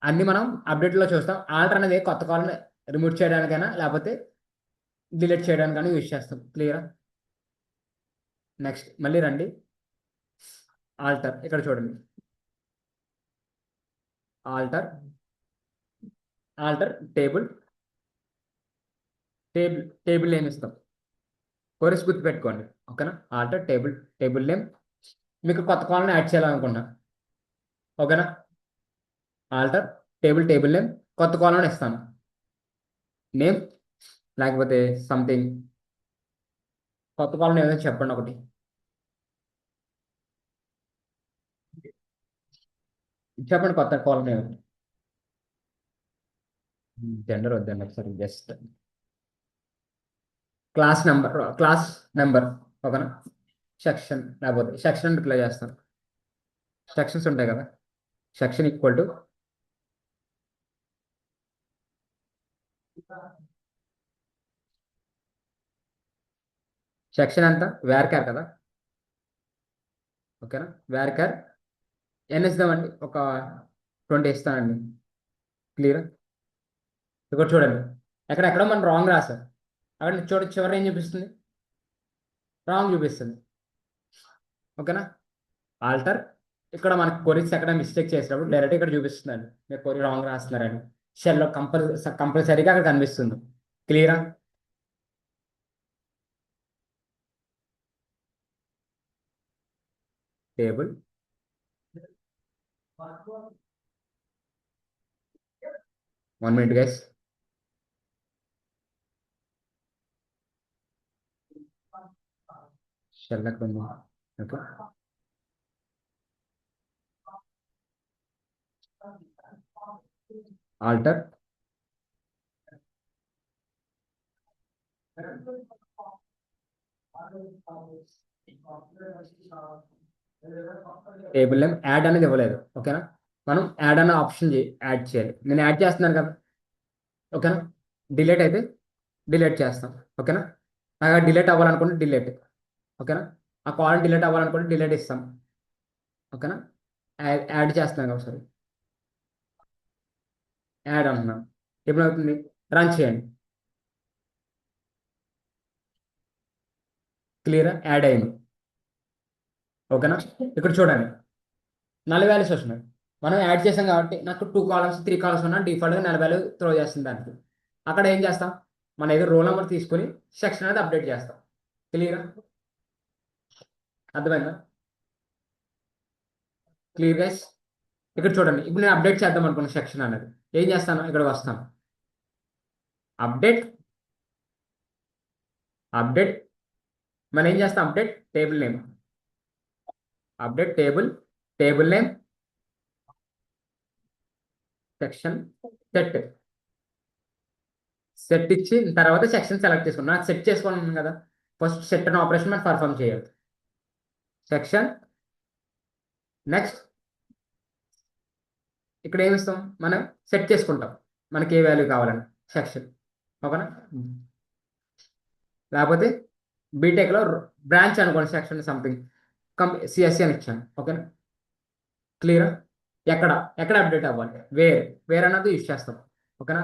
అన్ని మనం అప్డేట్లో చూస్తాం. ఆల్టర్ అనేది కొత్త కాలనీ రిమూవ్ చేయడానికైనా లేకపోతే డిలీట్ చేయడానికైనా యూజ్ చేస్తాం. క్లియరా? నెక్స్ట్ మళ్ళీ రండి. ఆల్టర్ ఇక్కడ చూడండి. Alter, alter table, table name ఇస్తాం. కోర్స్ గుర్తుపెట్టుకోండి. ఓకేనా? Alter table, table name. మీకు కొత్త కాలనీ యాడ్ చేయాలనుకున్నా. ఓకేనా? ఆల్టర్ టేబుల్ నేమ్, కొత్త కాలనీ ఇస్తాను. నేమ్ లేకపోతే సంథింగ్, కొత్త కాలనీ ఏదైనా చెప్పండి ఒకటి. చెప్పండి కొత్త కాలనీ ఏమిటి. జెండర్ వద్దండి, ఒకసారి జస్ట్ క్లాస్ నెంబర్. ఓకేనా? సెక్షన్ లేకపోతే సెక్షన్ డిక్లేర్ చేస్తాను. సెక్షన్స్ ఉంటాయి కదా. సెక్షన్ ఈక్వల్ టు సెక్షన్ ఎంత వేర్కార్ కదా. ఓకేనా? వేర్కార్ ఎన్ని ఇస్తామండి, ఒక 20 ఇస్తానండి. క్లియర్? ఇక్కడ చూడండి, ఎక్కడెక్కడో మనం రాంగ్ రాసాం. అక్కడ చివరి ఏం చూపిస్తుంది, రాంగ్ చూపిస్తుంది. ఓకేనా? ఆల్టర్ ఇక్కడ మనకి కొరీస్ ఎక్కడ మిస్టేక్ చేసినప్పుడు డైరెక్ట్ ఇక్కడ చూపిస్తుందండి, మీరు కొరీ రాంగ్ రాస్తున్నారని. షెల్లో కంపల్సరీగా అక్కడ కనిపిస్తుంది. క్లియరా? Table, 1 minute guys. షెల్ ఎక్కడ ఉంది? Okay. Alter table name add అనేది ఇవ్వలేదు. ఓకేనా? మనం యాడ్ అనే ఆప్షన్ యాడ్ చేయాలి. నేను యాడ్ చేస్తున్నాను కదా. ఓకేనా? డిలీట్ అయితే డిలీట్ చేస్తాం. ఓకేనా? నాకు డిలీట్ అవ్వాలనుకుంటే డిలీట్. ఓకేనా? ఆ కాల్ డిలీట్ అవ్వాలనుకుంటే డిలీట్ ఇస్తాం. ఓకేనా? యాడ్ చేస్తున్నాను కదా ఒకసారి. యాడ్ అంటున్నాం. ఎప్పుడు అవుతుంది, రన్ చేయండి. క్లియర్? యాడ్ అయింది. ఓకేనా? ఇక్కడ చూడండి, నల్ వాల్యూస్ వస్తున్నాయి. మనం యాడ్ చేసాం కాబట్టి నాకు 2 కాలమ్స్ 3 కాలమ్స్ ఉన్నా డిఫాల్ట్గా నల్ వాల్యూ త్రో చేస్తుంది దానికి. అక్కడ ఏం చేస్తాం, మన ఏదో రోల్ నెంబర్ తీసుకొని సెక్షన్ అనేది అప్డేట్ చేస్తాం. క్లియరా? అర్థమైందా? Clear guys? ఇక్కడ చూడండి, ఇప్పుడు నేను అప్డేట్ చేద్దాం అనుకున్న సెక్షన్ అనేది ఏం చేస్తాను, ఇక్కడ వస్తాను. అప్డేట్, అప్డేట్ మనం ఏం చేస్తాం, update table name, update table, table name, section, set. Set ఇచ్చి తర్వాత సెక్షన్ సెలెక్ట్ చేసుకున్నాను. నాకు సెట్ చేసుకోవాలి కదా. ఫస్ట్ సెట్ అనే ఆపరేషన్ మనం పర్ఫామ్ చేయాలి. సెక్షన్, నెక్స్ట్ ఇక్కడ ఏమి ఇస్తాం, మనం సెట్ చేసుకుంటాం మనకి ఏ వాల్యూ కావాలని. సెక్షన్. ఓకేనా? లేకపోతే బీటెక్లో బ్రాంచ్ అనుకోండి, సెక్షన్ సంథింగ్ సిఎస్సి అని ఇచ్చాను. ఓకేనా? క్లియర్? ఎక్కడ ఎక్కడ అప్డేట్ అవ్వాలి, వేర్ అన్నది యూజ్ చేస్తాం. ఓకేనా?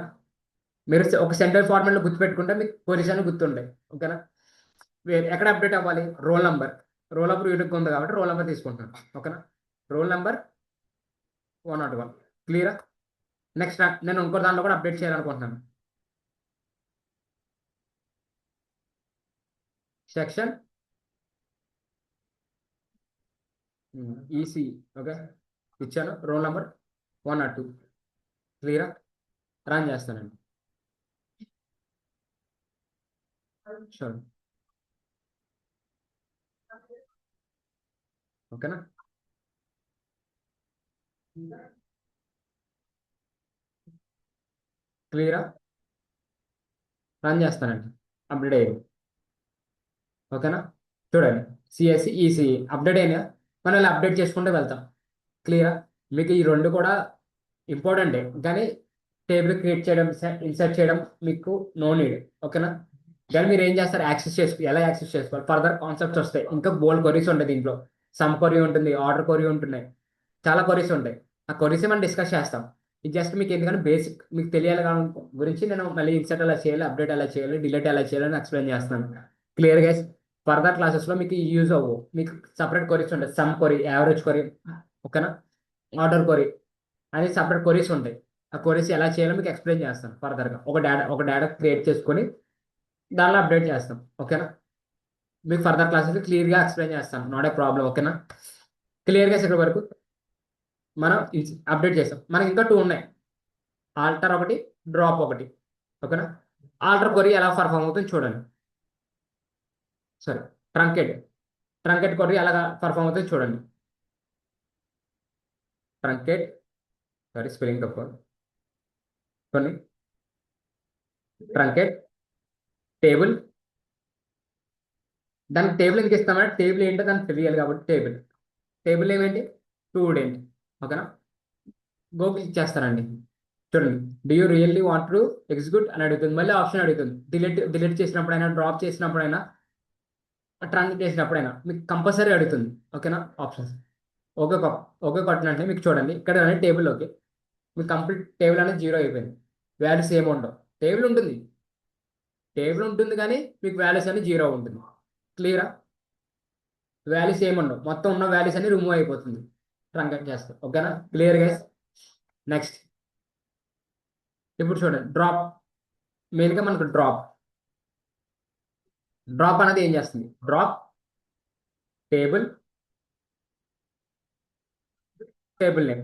మీరు ఒక సెంట్రల్ ఫార్మాట్లో గుర్తుపెట్టుకుంటే మీకు పొజిషన్ గుర్తుంటాయి. ఓకేనా? ఎక్కడ అప్డేట్ అవ్వాలి, రోల్ నంబర్ యూనిక్ ఉంది కాబట్టి రోల్ నెంబర్ తీసుకుంటున్నాను. ఓకేనా? Role number 101. క్లియరా? నెక్స్ట్ నేను ఇంకో దాంట్లో కూడా అప్డేట్ చేయాలనుకుంటున్నాను. Section EC. ఓకే, ఇచ్చాను. Roll number 102. క్లియరా? రన్ చేస్తానండి. చూడండి. ఓకేనా? క్లియరా? రన్ చేస్తానండి. అప్డేట్ అయ్యింది. ఓకేనా? చూడండి, సిఎస్సి ఈసీఈ అప్డేట్ అయినా మనం ఇలా అప్డేట్ చేసుకుంటూ వెళ్తాం. క్లియరా? మీకు ఈ రెండు కూడా ఇంపార్టెంటే, కానీ టేబుల్ క్రియేట్ చేయడం, ఇన్సర్ట్ చేయడం మీకు నో నీడ్. ఓకేనా? కానీ మీరు ఏం చేస్తారు, ఎలా యాక్సెస్ చేసుకోవాలి, ఫర్దర్ కాన్సెప్ట్స్ వస్తాయి, ఇంకా బోల్డ్ కొరీస్ ఉంటాయి దీంట్లో. సమ్ కొరీ ఉంటుంది, ఆర్డర్ కొరీ ఉంటున్నాయి, చాలా కొరీస్ ఉంటాయి. ఆ కొరీస్ మనం డిస్కస్ చేస్తాం. ఇది జస్ట్ మీకు ఎందుకంటే బేసిక్ మీకు తెలియాలి గురించి నేను మళ్ళీ ఇన్సర్ట్ ఎలా చేయాలి, అప్డేట్ ఎలా చేయాలి, డిలీట్ ఎలా చేయాలని ఎక్స్ప్లెయిన్ చేస్తున్నాను. Clear guys? ఫర్దర్ క్లాసెస్లో మీకు యూజ్ అవ్వు. మీకు సపరేట్ కొరీస్ ఉంటాయి, సమ్ కొరీ, యావరేజ్ కొరీ, ఓకేనా, ఆర్డర్ కొరీ అని సపరేట్ కొరీస్ ఉంటాయి. ఆ కొరీస్ ఎలా చేయాలో మీకు ఎక్స్ప్లెయిన్ చేస్తాను ఫర్దర్గా. ఒక డేటా క్రియేట్ చేసుకొని దానిలో అప్డేట్ చేస్తాం. ఓకేనా? మీకు ఫర్దర్ క్లాసెస్ క్లియర్గా ఎక్స్ప్లెయిన్ చేస్తాను, నాట్ ఏ ప్రాబ్లం. ఓకేనా? క్లియర్గా ఇక్కడ వరకు మనం అప్డేట్ చేస్తాం. మనకి ఇంకా టూ ఉన్నాయి, ఆల్టర్ ఒకటి, డ్రాప్ ఒకటి. ఓకేనా? ఆల్టర్ కొరీ ఎలా పర్ఫామ్ అవుతుంది చూడండి. సరే, ట్రంకెట్ ట్రంకెట్ కొరీ ఎలా పర్ఫామ్ అవుతుంది చూడండి. ట్రంకెట్, సారీ స్పెల్లింగ్ తప్పు, కొన్ని ట్రంకెట్ టేబుల్. దానికి టేబుల్ ఎందుకు ఇస్తామంటే టేబుల్ ఏంటో దానికి తెలియాలి కాబట్టి టేబుల్. టేబుల్ ఏమేంటి, స్టూడెంట్. ఓకేనా? గో క్లిక్ చేస్తానండి. చూడండి, do you really want to execute అని అడుగుతుంది, మళ్ళీ ఆప్షన్ అడుగుతుంది. డిలీట్ చేసినప్పుడైనా, డ్రాప్ చేసినప్పుడైనా, ట్రాన్స్లేట్ చేసినప్పుడైనా మీకు కంపల్సరీ అడుగుతుంది. ఓకేనా? ఆప్షన్స్ ఓకే ఓకే కొట్టినట్లే మీకు చూడండి ఇక్కడ టేబుల్. ఓకే, మీకు కంప్లీట్ టేబుల్ అనేది జీరో అయిపోయింది. వాల్యూస్ ఏమి ఉండవు. టేబుల్ ఉంటుంది, టేబుల్ ఉంటుంది కానీ మీకు వాల్యూస్ అనేది జీరో ఉంటుంది. క్లియరా? వాల్యూస్ ఏమి ఉండవు, మొత్తం ఉన్న వాల్యూస్ అన్ని రిమూవ్ అయిపోతుంది ట్రాన్స్లేట్ చేస్తే. ఓకేనా? Clear guys? నెక్స్ట్, ఇప్పుడు చూడండి డ్రాప్. మెయిన్గా మనకు డ్రాప్ అనేది ఏం చేస్తుంది, డ్రాప్ టేబుల్, టేబుల్ నేమ్.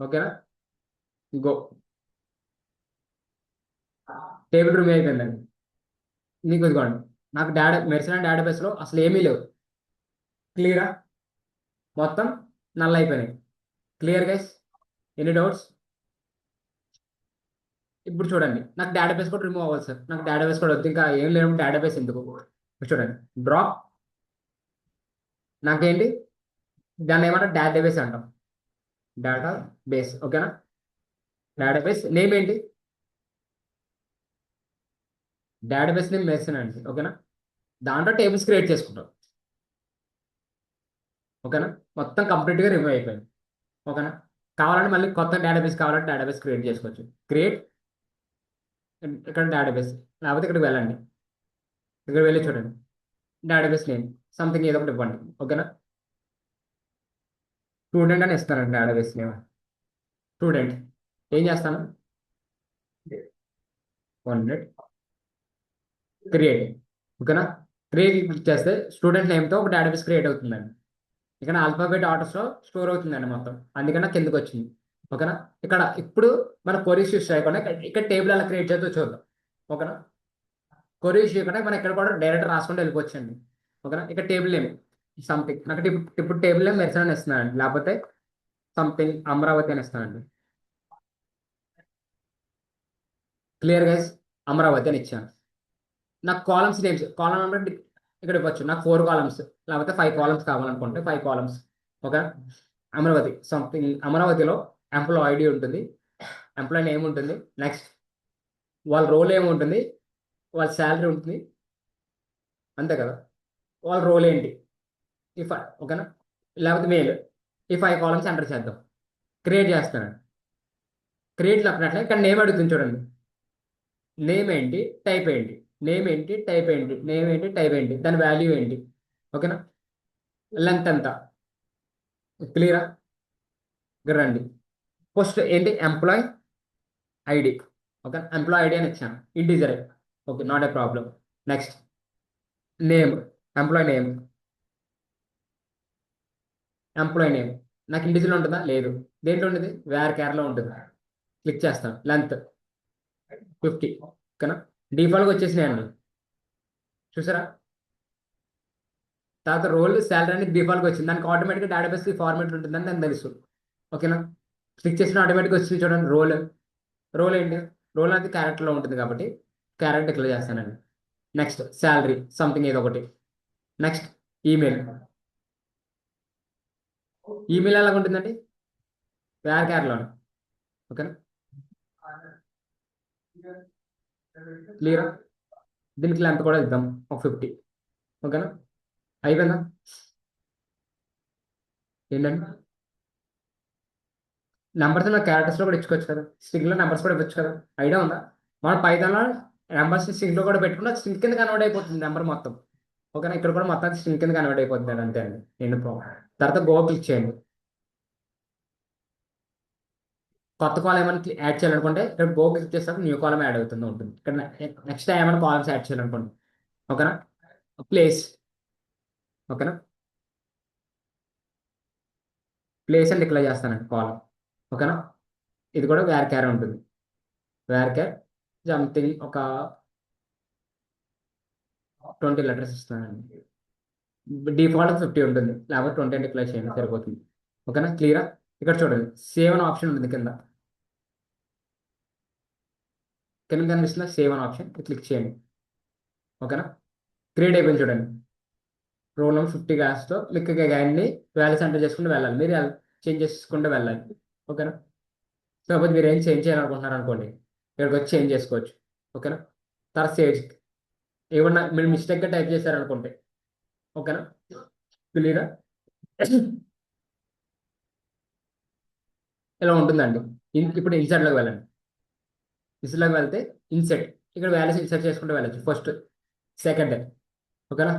ఓకేనా? గో. టేబుల్ రిమూవ్ అయిపోయిందండి. మీకు ఇదిగోండి, నాకు మెర్సన్ డేటాబేస్లో అసలు ఏమీ లేవు. క్లియరా? మొత్తం నల్ అయిపోయినాయి. Clear guys? Any doubts? ఇప్పుడు చూడండి, నాకు డేటాబేస్ కూడా రిమూవ్ అవ్వాలి సార్, నాకు డేటాబేస్ కూడా వద్దు, ఇంకా ఏం లేవు, డేటాబేస్ ఎందుకు. ఇప్పుడు చూడండి, డ్రాప్, నాకేంటి, దాన్ని ఏమంటారు, డేటాబేస్ అంటాం. Data base. ఓకేనా? డేటాబేస్ నేమ్ ఏంటి, డేటాబేస్ నేమ్ మెర్సన్ అండి. ఓకేనా? దాంట్లో టేబుల్స్ క్రియేట్ చేసుకుంటాం. ఓకేనా? మొత్తం కంప్లీట్గా రిమూవ్ అయిపోయింది. ఓకేనా? కావాలంటే మళ్ళీ కొత్త డేటాబేస్ కావాలంటే డేటాబేస్ క్రియేట్ చేసుకోవచ్చు. క్రియేట్, ఇక్కడ డేటాబేస్, లేకపోతే ఇక్కడికి వెళ్ళండి, ఇక్కడ వెళ్ళి చూడండి, డేటాబేస్ నేమ్ సంథింగ్ ఏదో ఒకటి ఇవ్వండి. ఓకేనా? స్టూడెంట్ అని ఇస్తానండి డేటాబేస్ నేమ్. స్టూడెంట్ ఏం చేస్తాను, 100 క్రియేట్. ఓకేనా? క్రియేట్ క్లిక్ చేస్తే స్టూడెంట్ నేమ్తో ఒక డేటాబేస్ క్రియేట్ అవుతుందండి. ఇక్కడ ఆల్ఫాబెట్ ఆర్డర్స్లో స్టోర్ అవుతుందండి మొత్తం, అందుకని నాకు కిందకి వచ్చింది. ఓకేనా? ఇక్కడ ఇప్పుడు మన కొరీస్ యూస్ చేయకుండా ఇక్కడ టేబుల్ ఎలా క్రియేట్ చేద్దో చూద్దాం. ఓకేనా? కొరీస్ చేయకుండా మనం ఇక్కడ కూడా డైరెక్ట్ రాసుకుంటూ వెళ్ళిపోవచ్చండి. ఓకేనా? ఇక్కడ టేబుల్ నేమ్ సంథింగ్, నాకు ఇప్పుడు టేబుల్ నేమ్ మెర్సన్ అని ఇస్తున్నానండి, లేకపోతే సంథింగ్ అమరావతి అని ఇస్తానండి. Clear guys? అమరావతి అని ఇచ్చాను. నాకు కాలమ్స్ నేమ్స్, కాలమ్ నెంబర్ ఇక్కడ ఇవ్వచ్చు. నాకు 4 కాలమ్స్ లేకపోతే 5 కాలమ్స్ కావాలనుకుంటే 5 కాలమ్స్. ఓకే? అమరావతి సంథింగ్, అమరావతిలో ఎంప్లాయ్ ఐడి ఉంటుంది, ఎంప్లాయ్ నేమ్ ఉంటుంది, నెక్స్ట్ వాళ్ళ రోల్ ఏముంటుంది, వాళ్ళ శాలరీ ఉంటుంది, అంతే కదా. వాళ్ళ రోల్ ఏంటి, ఇఫ్, ఓకేనా, లేకపోతే మెయిల్, ఈ 5 కాలమ్స్ ఎంటర్ చేద్దాం. క్రియేట్ చేస్తాను. క్రియేట్ నొక్కినట్లే ఇక్కడ నేమ్ అడుగుతుంది చూడండి, నేమ్ ఏంటి, టైప్ ఏంటి, నేమ్ ఏంటి, టైప్ ఏంటి, నేమ్ ఏంటి, టైప్ ఏంటి, దాని వాల్యూ ఏంటి. ఓకేనా? లెంత్ ఎంత. క్లియరా? ఇక్కడ రండి, ఫస్ట్ ఏంటి, employee ID. Okay, employee ID అని ఇచ్చాను, integer. Okay, not a problem. Next, name, employee name, employee name నాకు ఇండివిజువల్ ఉంటుందా, లేదు. దేంట్లో ఉంటుంది, వేర్ కేర్లో ఉంటుంది. క్లిక్ చేస్తాను, లెంత్ 50. ఓకేనా? డిఫాల్ట్గా వచ్చేసినాయండి, చూసారా? తర్వాత రోల్, శాలరీ అనేది డిఫాల్ట్గా వచ్చింది, దానికి ఆటోమేటిక్గా డేటాబేస్ ఫార్మేట్ ఉంటుందని నాకు తెలుసు. ఓకేనా? క్లిక్ చేసిన ఆటోమేటిక్గా వచ్చింది చూడండి రోల్. రోల్ ఏంటి, రోల్ అనేది క్యారెక్టర్లో ఉంటుంది కాబట్టి క్యారెక్టర్ డిక్లేర్ చేస్తానండి. నెక్స్ట్ శాలరీ సంథింగ్ ఏదో ఒకటి. Next email. ఈమెయిల్ ఎలాగ ఉంటుందండి? వేర్ క్యార్లోనే. ఓకేనా? క్లియర్. దీనికి లెంత్ కూడా ఇద్దాం ఒక 50. ఓకేనా? అయిపోయిందా? ఏంటండి? నెంబర్స్ నా క్యారెక్టర్స్లో కూడా ఇచ్చుకోవచ్చు కదా, స్ట్రింగ్లో నెంబర్స్ కూడా ఇవ్వచ్చు కదా. ఐడియా ఉందా? మనం పైథాన్లో నెంబర్స్ స్ట్రింగ్లో కూడా పెట్టుకుంటే స్ట్రింగ్ కింద కన్వర్ట్ అయిపోతుంది నెంబర్ మొత్తం. ఓకేనా? ఇక్కడ కూడా మొత్తం స్ట్రింగ్ కింద కన్వర్ట్ అయిపోతుంది అంతే అండి. నేను ప్రాబ్లం. తర్వాత గో క్లిక్ చేయండి. కొత్త కాలం ఏమైనా యాడ్ చేయాలనుకుంటే ఇక్కడ గో క్లిక్ చేస్తే న్యూ కాలం యాడ్ అవుతుంది ఉంటుంది. ఇక్కడ నెక్స్ట్ ఏమైనా కాలమ్స్ యాడ్ చేయాలనుకోండి. ఓకేనా? ప్లేస్. ఓకేనా? ప్లేస్ అని డిక్లేర్ చేస్తానండి కాలం. ఓకేనా? ఇది కూడా వేర్ క్యార్ ఉంటుంది. వేర్ క్యార్ సంథింగ్ ఒక 20 లెటర్స్ ఇస్తానండి. డిఫాల్ట్ 50 ఉంటుంది, లేకపోతే 20 అని డిక్లేర్ చేయండి సరిపోతుంది. ఓకేనా? క్లియరా? ఇక్కడ చూడండి, సేవ్ అని ఆప్షన్ ఉంటుంది కింద. కింద కనిపిస్తున్న సేవ్ అని ఆప్షన్ క్లిక్ చేయండి. ఓకేనా? క్రియేట్ అయిపోయింది చూడండి. రోల్ నెంబర్ 50 తో మీకు అన్ని వాల్యూస్ ఎంటర్ చేసుకుంటూ వెళ్ళాలి. మీరు చేంజ్ చేసుకుంటూ వెళ్ళాలి. ఓకేనా? సపోజ్ మీరు ఏం చేంజ్ చేయాలనుకుంటున్నారు అనుకోండి, ఇక్కడికి వచ్చి చేంజ్ చేసుకోవచ్చు. ఓకేనా? తర్వాత సేవ్. ఏమన్నా మీరు మిస్టేక్గా టైప్ చేశారనుకోండి. ఓకేనా? క్లియరా? ఇలా ఉంటుందండి. ఇప్పుడు ఇన్సర్ట్లోకి వెళ్ళండి. ఇన్సర్ట్లోకి వెళ్తే ఇన్సెట్, ఇక్కడ వాల్యూస్ ఇన్సర్ట్ చేసుకుంటూ వెళ్ళచ్చు. First, second. ఓకేనా?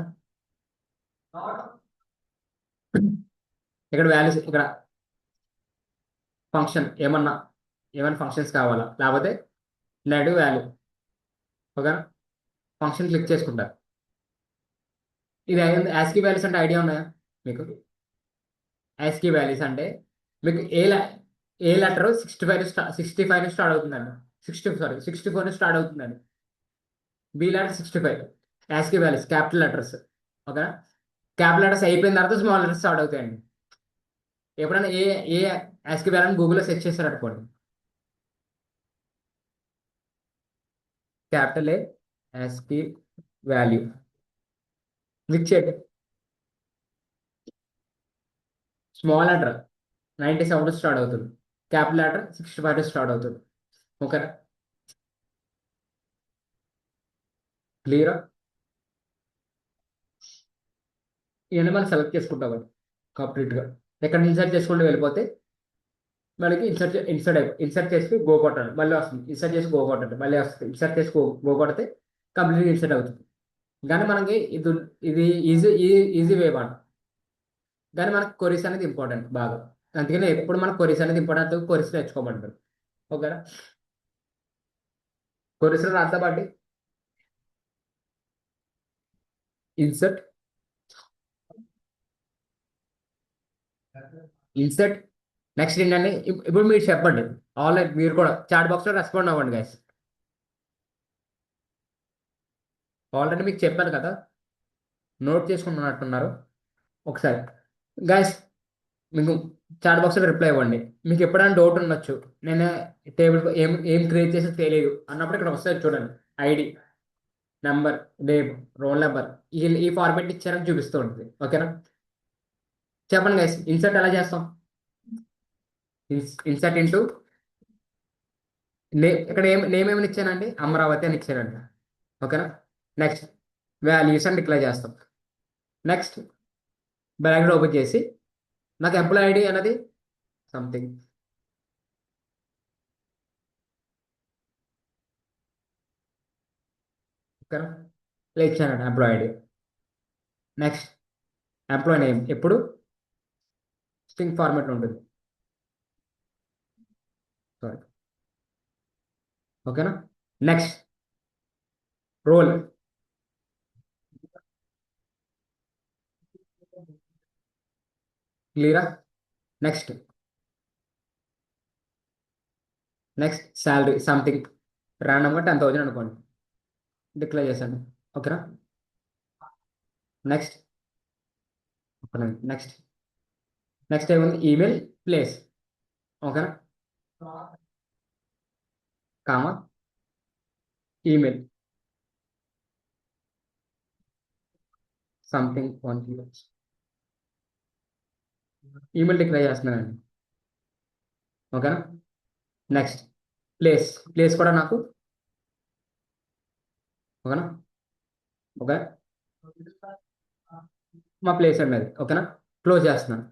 ఇక్కడ వాల్యూస్, ఇక్కడ ఫంక్షన్ ఏమన్నా ఫంక్షన్స్ కావాలా, లేకపోతే నెగటివ్ వాల్యూ. ఓకేనా? ఫంక్షన్ క్లిక్ చేసుకుంటారు. ఇది యాస్కీ వాల్యూస్ అంటే ఐడియా ఉన్నాయా మీకు? యాస్కీ వాల్యూస్ అంటే మీకు ఏ లెటర్ 65 నుంచి స్టార్ట్ అవుతుందండి. 64 నుంచి స్టార్ట్ అవుతుందండి. B letter 65. ASCII values capital letters. ఓకేనా? క్యాపిటల్ లెటర్స్ అయిపోయిన తర్వాత స్మాల్ లెటర్స్ స్టార్ట్ అవుతాయండి. ఎప్పుడైనా ఏ ఏ యాస్కీ వాల్యూ గూగుల్లో సెర్చ్ చేశారు అనుకోండి. Capital A ASCII value click చేయండి. స్మాల్ లెటర్ 97 స్టార్ట్ అవుతుంది. క్యాపిటల్ లెటర్ 65 స్టార్ట్ అవుతుంది. ఓకేనా? క్లియరా? ఇవన్నీ మనం సెలెక్ట్ చేసుకుంటాం కంప్లీట్గా. ఎక్కడ ఇన్సర్ట్ చేసుకుంటూ వెళ్ళిపోతే మనకి ఇన్సర్ట్ చేసి గో కొట్టాలి, మళ్ళీ వస్తుంది. ఇన్సర్ట్ చేసి గో కొట్టండి, మళ్ళీ వస్తుంది. ఇన్సర్ట్ చేసి గో కొడితే కంప్లీట్గా ఇన్సర్ట్ అవుతుంది. కానీ మనకి ఇది ఈజీ వే మాట. కానీ మనకు కొరీస్ అనేది ఇంపార్టెంట్ బాగా. అందుకని ఎప్పుడు మనకు కొరీస్ అనేది ఇంపార్టెంట్, కొరీస్ నేర్చుకోమంటారు. ఓకేనా? కొరీస్లో రాద్దా బాటి ఇన్సర్ట్, ఇన్సర్ట్. నెక్స్ట్ ఏంటంటే ఇప్పుడు మీరు చెప్పండి. ఆల్రెడీ మీరు కూడా చాట్ బాక్స్లో రెస్పాండ్ అవ్వండి గైస్. ఆల్రెడీ మీకు చెప్పాను కదా, నోట్ చేసుకున్నట్టున్నారు. ఒకసారి గైస్ మీకు చాట్ బాక్స్లో రిప్లై ఇవ్వండి. మీకు ఎప్పుడైనా డౌట్ ఉండొచ్చు, నేను టేబుల్ ఏం ఏం క్రియేట్ చేసి తెలియదు అన్నప్పుడు ఇక్కడ వస్తుంది చూడండి. ID, number, name, roll number, ఈ ఫార్మేట్ ఇచ్చారని చూపిస్తూ ఉంటుంది. ఓకేనా? చెప్పండి గైస్, ఇన్సర్ట్ ఎలా చేస్తాం? ఇన్సర్ట్ ఇంటూ ఇక్కడ నేమ్ ఏమని ఇచ్చానండి? అమరావతి అని ఇచ్చానండి. ఓకేనా? నెక్స్ట్ వాల్యూస్ అని డిక్లేర్ చేస్తాం. నెక్స్ట్ బ్రాకెట్ ఓపెన్ చేసి నాకు ఎంప్లాయ్ ఐడి అనేది సంథింగ్. ఓకేనా? ఇలా ఇచ్చానండి employee ID. Next employee name ఎప్పుడు స్ట్రింగ్ ఫార్మాట్ ఉంటుంది. సారీ. ఓకేనా? Next roll. క్లియరా? నెక్స్ట్ శాలరీ సంథింగ్ ర్యాండమ్గా 10,000 అనుకోండి, డిక్లేర్ చేశాను. ఓకేనా? నెక్స్ట్ నెక్స్ట్ నెక్స్ట్ ఏముంది? Email, place. ఓకేనా? Comma email, something email declare చేస్తున్నానండి. ఓకేనా. నెక్స్ట్ ప్లేస్ కూడా నాకు. ఓకేనా. ఓకే. మా ప్లేస్ అండి అది. ఓకేనా. క్లోజ్ చేస్తున్నాను.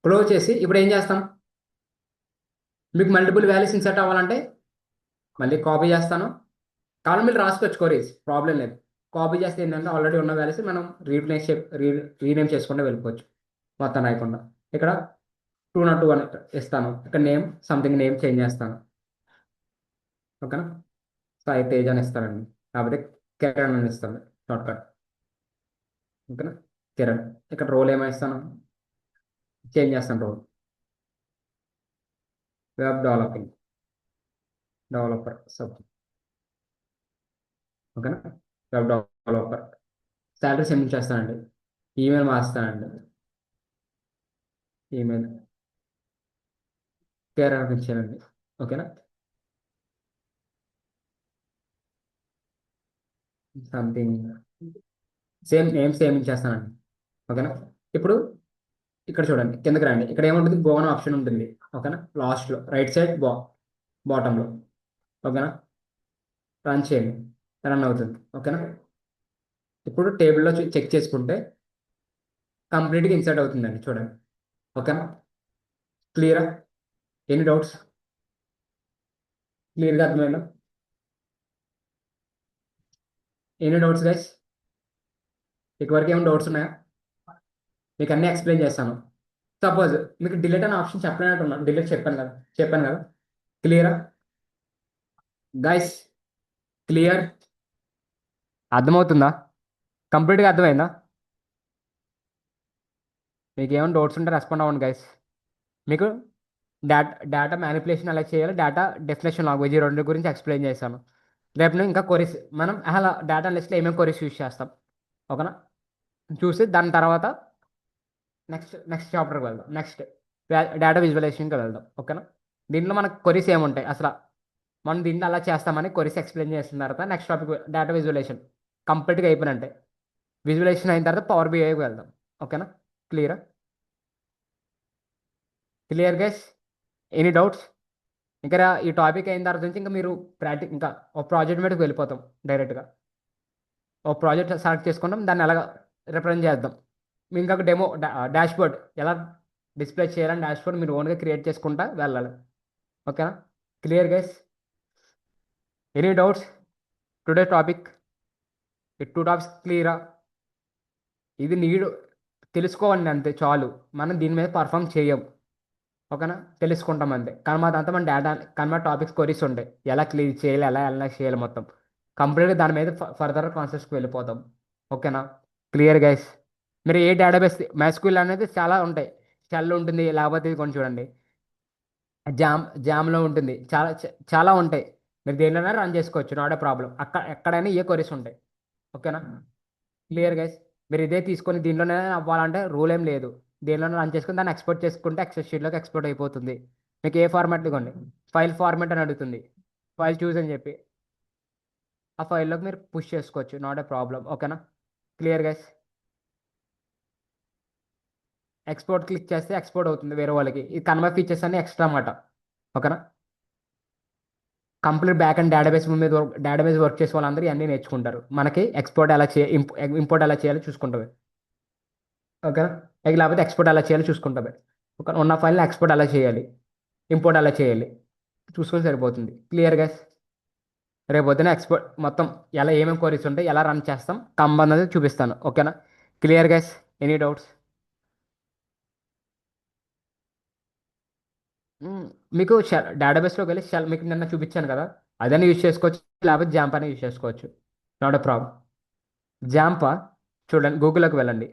క్లోజ్ చేసి ఇప్పుడు ఏం చేస్తాం, మీకు మల్టిపుల్ వాల్యూస్ ఇన్సర్ట్ అవ్వాలంటే మళ్ళీ కాపీ చేస్తాను. కావాలి మీరు రాసుకోవచ్చు కొరీస్, ప్రాబ్లం లేదు. కాపీ చేస్తే ఏంటంటే ఆల్రెడీ ఉన్న వాల్యూస్ మనం రీప్లేస్ రీనేమ్ చేసుకుంటూ వెళ్ళిపోవచ్చు మొత్తం రాయకుండా. ఇక్కడ 202 అని ఇస్తాను. ఇక్కడ నేమ్ సంథింగ్ నేమ్ చేంజ్ చేస్తాను. ఓకేనా. సాయి తేజ్ అని ఇస్తానండి, కాకపోతే కిరణ్ అని ఇస్తాను షార్ట్ కట్. ఓకేనా. కిరణ్. ఇక్కడ రోల్ ఏమైస్తాను, చేంజ్ చేస్తాను రోల్. వెబ్ డెవలపర్ సబ్. ఓకేనా. Web developer. శాలరీ సెండ్ చేస్తానండి. ఈమెయిల్ మార్స్తానండి. ఈమెయిల్ కిరణ్ ఇచ్చానండి. ఓకేనా. సంథింగ్ సేమ్ ఇచ్చేస్తానండి. ఓకేనా. ఇప్పుడు ఇక్కడ చూడండి, కిందకి రండి. ఇక్కడ ఏముంటుంది, గో అని ఆప్షన్ ఉంటుంది. ఓకేనా. లాస్ట్లో రైట్ సైడ్ బాటంలో. ఓకేనా. రన్ చేయండి, రన్ అవుతుంది. ఓకేనా. ఇప్పుడు టేబుల్లో చెక్ చేసుకుంటే కంప్లీట్గా ఇన్సర్ట్ అవుతుందండి, చూడండి. ఓకేనా. క్లియరా? Any doubts? క్లియర్గా అర్థమైందా? Any doubts guys? ఇక్కడివరకు ఏమైనా డౌట్స్ ఉన్నాయా? మీకు అన్నీ ఎక్స్ప్లెయిన్ చేస్తాను. సపోజ్ మీకు డిలీట్ అనే ఆప్షన్ చెప్పలేనట్టున్నాను, డిలీట్ చెప్పాను కదా. క్లియరా గైస్? క్లియర్? అర్థమవుతుందా? కంప్లీట్గా అర్థమైందా? మీకు ఏమైనా డౌట్స్ ఉంటే రెస్పాండ్ అవ్వండి గైస్. మీకు డేటా మ్యానిపులేషన్ ఎలా చేయాలో, డేటా డెఫినేషన్ లాంగ్వేజ్, ఈ రెండు గురించి ఎక్స్ప్లెయిన్ చేశాను. రేపు నేను ఇంకా కొరీస్, మనం అలా డేటా లిస్ట్లో ఏమేమి కొరీస్ యూజ్ చేస్తాం. ఓకేనా. చూసి దాని తర్వాత నెక్స్ట్ చాప్టర్కి వెళ్దాం. నెక్స్ట్ డేటా విజువలైజేషన్కి వెళ్దాం. ఓకేనా. దీంట్లో మనకు కొరీస్ ఏముంటాయి అసలు, మనం దీంట్లో అలా చేస్తామని కొరీస్ ఎక్స్ప్లెయిన్ చేసిన తర్వాత నెక్స్ట్ టాపిక్ డేటా విజువలైజేషన్ కంప్లీట్గా అయిపోయినంటే. విజువలైజేషన్ అయిన తర్వాత పవర్ బిఐకి వెళ్దాం. ఓకేనా. క్లియరా? Clear guys? Any doubts? ఇంకా ఈ టాపిక్ అయిన తర్వాత నుంచి ఇంకా మీరు ఇంకా ఒక ప్రాజెక్ట్ మీదకి వెళ్ళిపోతాం డైరెక్ట్గా. ఒక ప్రాజెక్ట్ సెలెక్ట్ చేసుకుంటాం, దాన్ని ఎలాగ రిప్రజెంట్ చేద్దాం. మీ ఇంకా డెమో డాష్బోర్డ్ ఎలా డిస్ప్లే చేయాలని డాష్బోర్డ్ మీరు ఓన్గా క్రియేట్ చేసుకుంటా వెళ్ళాలి. ఓకేనా. Clear guys? Any doubts? Today topic, ఈ 2 టాపిక్స్ క్లియరా? ఇది నీడు తెలుసుకోవాలి అంతే చాలు. మనం దీని మీద పర్ఫామ్ చేయం. ఓకేనా. తెలుసుకుంటాం అంతే. కానీ మాదంతా మన డేటా, కానీ మా టాపిక్స్ కొరీస్ ఉంటాయి, ఎలా క్లియర్ చేయాలి, ఎలా చేయాలి మొత్తం కంప్లీట్గా దాని మీద ఫర్దర్ కాన్సెప్ట్స్కి వెళ్ళిపోతాం. ఓకేనా. Clear guys? మీరు ఏ డేటాబేస్, MySQL అనేది చాలా ఉంటాయి. షెల్ ఉంటుంది, లేకపోతే ఇది కొంచెం చూడండి, జామ్లో ఉంటుంది, చాలా ఉంటాయి. మీరు దేనిలోనే రన్ చేసుకోవచ్చు, నాట్ ఏ ప్రాబ్లం. ఎక్కడైనా ఏ కొరీస్ ఉంటాయి. ఓకేనా. Clear guys? మీరు ఇదే తీసుకొని దీంట్లోనే అవ్వాలంటే రూల్ ఏం లేదు. దీనిలోనే రన్ చేసుకుని దాన్ని ఎక్స్పోర్ట్ చేసుకుంటే ఎక్సెల్ షీట్లోకి ఎక్స్పోర్ట్ అయిపోతుంది. మీకు ఏ ఫార్మాట్ ఇవ్వండి, ఫైల్ ఫార్మాట్ అని అడుగుతుంది, ఫైల్ చూస్ అని చెప్పి ఆ ఫైల్లోకి మీరు పుష్ చేసుకోవచ్చు, నాట్ ఏ ప్రాబ్లం. ఓకేనా. Clear guys? ఎక్స్పోర్ట్ క్లిక్ చేస్తే ఎక్స్పోర్ట్ అవుతుంది వేరే వాళ్ళకి. ఈ కన్వర్ట్ ఫీచర్స్ అన్ని ఎక్స్ట్రా అన్నమాట. ఓకేనా. Complete back and database work చేసే వాళ్ళందరూ అన్నీ నేర్చుకుంటారు. మనకి ఎక్స్పోర్ట్ ఎలా చేయాలి, ఇంపోర్ట్ ఎలా చేయాలో చూసుకుంటారు. ఓకేనా. లేకపోతే ఎక్స్పోర్ట్ ఎలా చేయాలో చూసుకుంటారు. ఒక ఉన్న ఫైల్ని ఎక్స్పోర్ట్ ఎలా చేయాలి, ఇంపోర్ట్ ఎలా చేయాలి చూసుకొని సరిపోతుంది. Clear guys? రేపు పొద్దున ఎక్స్పోర్ట్ మొత్తం ఎలా ఏమేమి క్వరీస్ ఉంటాయి, ఎలా రన్ చేస్తాం అనేది చూపిస్తాను. ఓకేనా. Clear guys? Any doubts? మీకు డేటాబేస్లోకి వెళ్ళి షెల్ మీకు నిన్న చూపించాను కదా, అదైనా యూజ్ చేసుకోవచ్చు, లేకపోతే జాంప్ అని యూజ్ చేసుకోవచ్చు, నాట్ ఎ ప్రాబ్లం. జాంపా? చూడండి, గూగుల్లోకి వెళ్ళండి.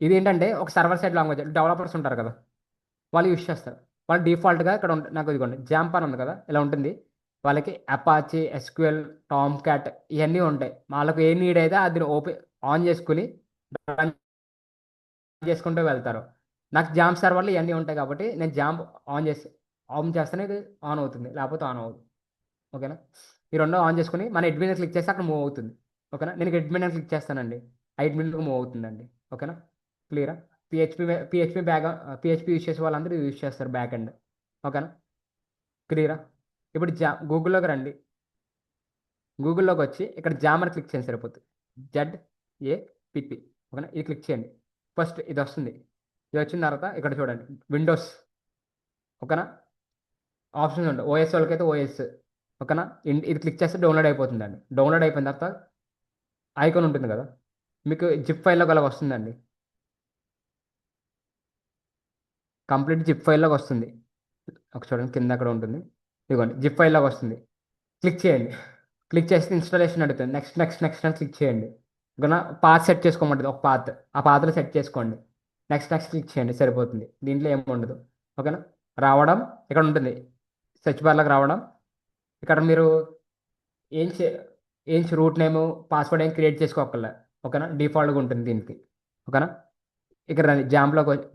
ఇది ఏంటంటే ఒక సర్వర్ సైడ్ లాంగ్వేజ్, డెవలపర్స్ ఉంటారు కదా, వాళ్ళు యూజ్ చేస్తారు. వాళ్ళు డిఫాల్ట్గా ఇక్కడ నాకు ఇదిగోండి జాంప్ అని ఉంది కదా, ఇలా ఉంటుంది. వాళ్ళకి అపాచీ, SQL, టామ్ క్యాట్ ఇవన్నీ ఉంటాయి. వాళ్ళకి ఏ నీడ్ అయితే అది ఆన్ చేసుకుని రన్ చేసుకుంటూ వెళ్తారు. నాకు జాంప్ సర్వర్లు ఇవన్నీ ఉంటాయి కాబట్టి నేను జాంప్ ఆన్ చేస్తేనే ఇది ఆన్ అవుతుంది, లేకపోతే ఆన్ అవ్వదు. ఓకేనా. ఈ రెండు ఆన్ చేసుకుని మన అడ్మిన్ క్లిక్ చేస్తే అక్కడ మూవ్ అవుతుంది. ఓకేనా, నేను అడ్మిన్ అని క్లిక్ చేస్తానండి, ఆ అడ్మిన్కి మూవ్ అవుతుందండి. ఓకేనా, క్లియరా? PHP PHP back PHP use చేసే వాళ్ళందరూ యూస్ చేస్తారు బ్యాక్ ఎండ్. ఓకేనా, క్లియరా? ఇప్పుడు గూగుల్లోకి రండి. గూగుల్లోకి వచ్చి ఇక్కడ జామర్ క్లిక్ చేయండి సరిపోతుంది. ZAPP. ఓకేనా, ఇది క్లిక్ చేయండి. ఫస్ట్ ఇది వస్తుంది. ఇది వచ్చిన తర్వాత ఇక్కడ చూడండి విండోస్. ఓకేనా, ఆప్షన్స్ ఉంటాయి. ఓఎస్ వాళ్ళకైతే ఓఎస్. ఓకేనా, ఇది క్లిక్ చేస్తే డౌన్లోడ్ అయిపోతుందండి. డౌన్లోడ్ అయిపోయిన తర్వాత ఐకాన్ ఉంటుంది కదా, మీకు జిప్ ఫైల్లో గల వస్తుందండి. కంప్లీట్ జిప్ ఫైల్లోకి వస్తుంది. ఒక చూడండి కింద అక్కడ ఉంటుంది. ఇదిగోండి జిప్ ఫైల్లోకి వస్తుంది. క్లిక్ చేయండి. క్లిక్ చేస్తే ఇన్స్టాలేషన్ అడుగుతుంది. నెక్స్ట్ నెక్స్ట్ నెక్స్ట్ అని క్లిక్ చేయండి. ఓకేనా, పాత్ సెట్ చేసుకోమంటుంది ఒక పాత్, ఆ పాత్రలో సెట్ చేసుకోండి. నెక్స్ట్ నెక్స్ట్ క్లిక్ చేయండి సరిపోతుంది. దీంట్లో ఏమి ఉండదు. ఓకేనా, రావడం ఇక్కడ ఉంటుంది. సెర్చ్ బార్లోకి రావడం, ఇక్కడ మీరు ఏం చే ఏం రూట్ నేమ్ పాస్వర్డ్ ఏం క్రియేట్ చేసుకోకర్లే. ఓకేనా, డిఫాల్ట్గా ఉంటుంది దీనికి. ఓకేనా, ఇక్కడ రండి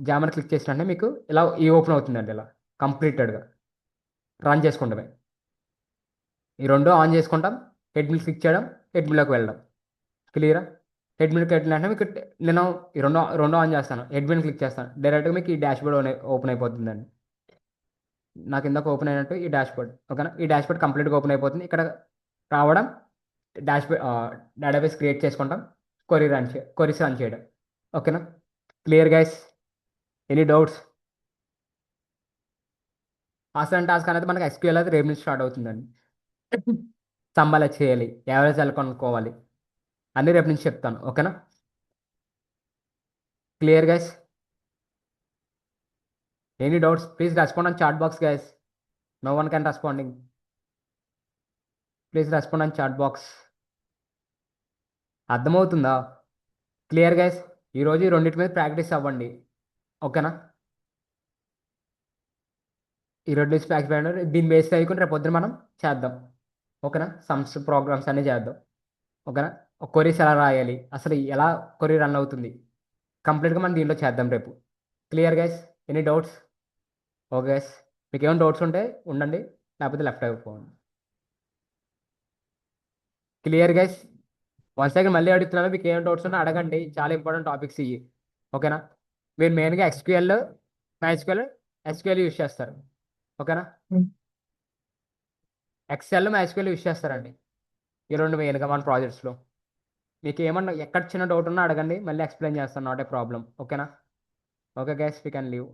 జామ్ని క్లిక్ చేసినట్టే మీకు ఇలా ఈ ఓపెన్ అవుతుందండి. ఇలా కంప్లీటెడ్గా రన్ చేసుకుంటామే. ఈ రెండు ఆన్ చేసుకుంటాం. హెడ్మిల్ క్లిక్ చేయడం, హెడ్మిల్లోకి వెళ్ళడం. క్లియరా? హెడ్మిల్కి వెళ్ళినట్టే మీకు నేను ఈ రెండు రెండు ఆన్ చేస్తాను. హెడ్మిల్ క్లిక్ చేస్తాను, డైరెక్ట్గా మీకు ఈ డాష్ బోర్డ్ ఓపెన్ అయిపోతుందండి. నాకు ఇందాక ఓపెన్ అయినట్టు ఈ డాష్ బోర్డ్. ఓకేనా, ఈ డాష్ బోర్డ్ కంప్లీట్గా ఓపెన్ అయిపోతుంది. ఇక్కడ రావడం, డాష్ డేటాబేస్ క్రియేట్ చేసుకుంటాం, క్వరీస్ రన్ చేయడం. ఓకేనా, క్లియర్ గైస్? Any doubts? అసలు టాస్క్ అనేది మనకి ఎస్క్యూఎల్ అయితే రేపు నుంచి స్టార్ట్ అవుతుందండి. సంబాల చేయాలి, యావరేజ్ ఎలా కొనుక్కోవాలి అన్ని రేపు నుంచి చెప్తాను. ఓకేనా, clear guys? Any doubts please respond on chat box guys. No one can responding. Please respond on chat box. అర్థమవుతుందా? Clear guys? ఈరోజు ఈ రెండింటి మీద ప్రాక్టీస్ అవ్వండి. ఓకేనా, ఈ రెండు ప్రాక్టీస్ అవ్వండి. దీన్ని బేస్ అయ్యుకుని రేపు పొద్దున మనం చేద్దాం. ఓకేనా, సమ్స్ ప్రోగ్రామ్స్ అన్నీ చేద్దాం. ఓకేనా, ఒక కొరీస్ ఎలా రాయాలి, అసలు ఎలా కొరీ రన్ అవుతుంది, కంప్లీట్గా మనం దీంట్లో చేద్దాం రేపు. Clear guys? Any doubts? Okay guys, మీకు ఏమైనా డౌట్స్ ఉంటే ఉండండి, లేకపోతే లెఫ్ట్ అయిపోండి. Clear guys? వన్ సెకండ్ మళ్ళీ అడుగుతున్నాను, మీకు ఏమైనా డౌట్స్ ఉన్నా అడగండి, చాలా ఇంపార్టెంట్ టాపిక్స్ ఇవి. ఓకేనా, మీరు మెయిన్గా ఎక్స్క్యూఎల్, మైస్క్యూఎల్, ఎస్క్యూఎల్ యూస్ చేస్తారు. ఓకేనా, ఎక్స్ఎల్ మైస్క్యూఎల్ యూస్ చేస్తారండి, ఈ రెండు మెయిన్గా మన ప్రాజెక్ట్స్లో. మీకు ఏమన్నా ఎక్కడ చిన్న డౌట్ ఉన్నా అడగండి, మళ్ళీ ఎక్స్ప్లెయిన్ చేస్తాను, నాట్ ఏ ప్రాబ్లం. ఓకేనా? Okay guys, we can leave.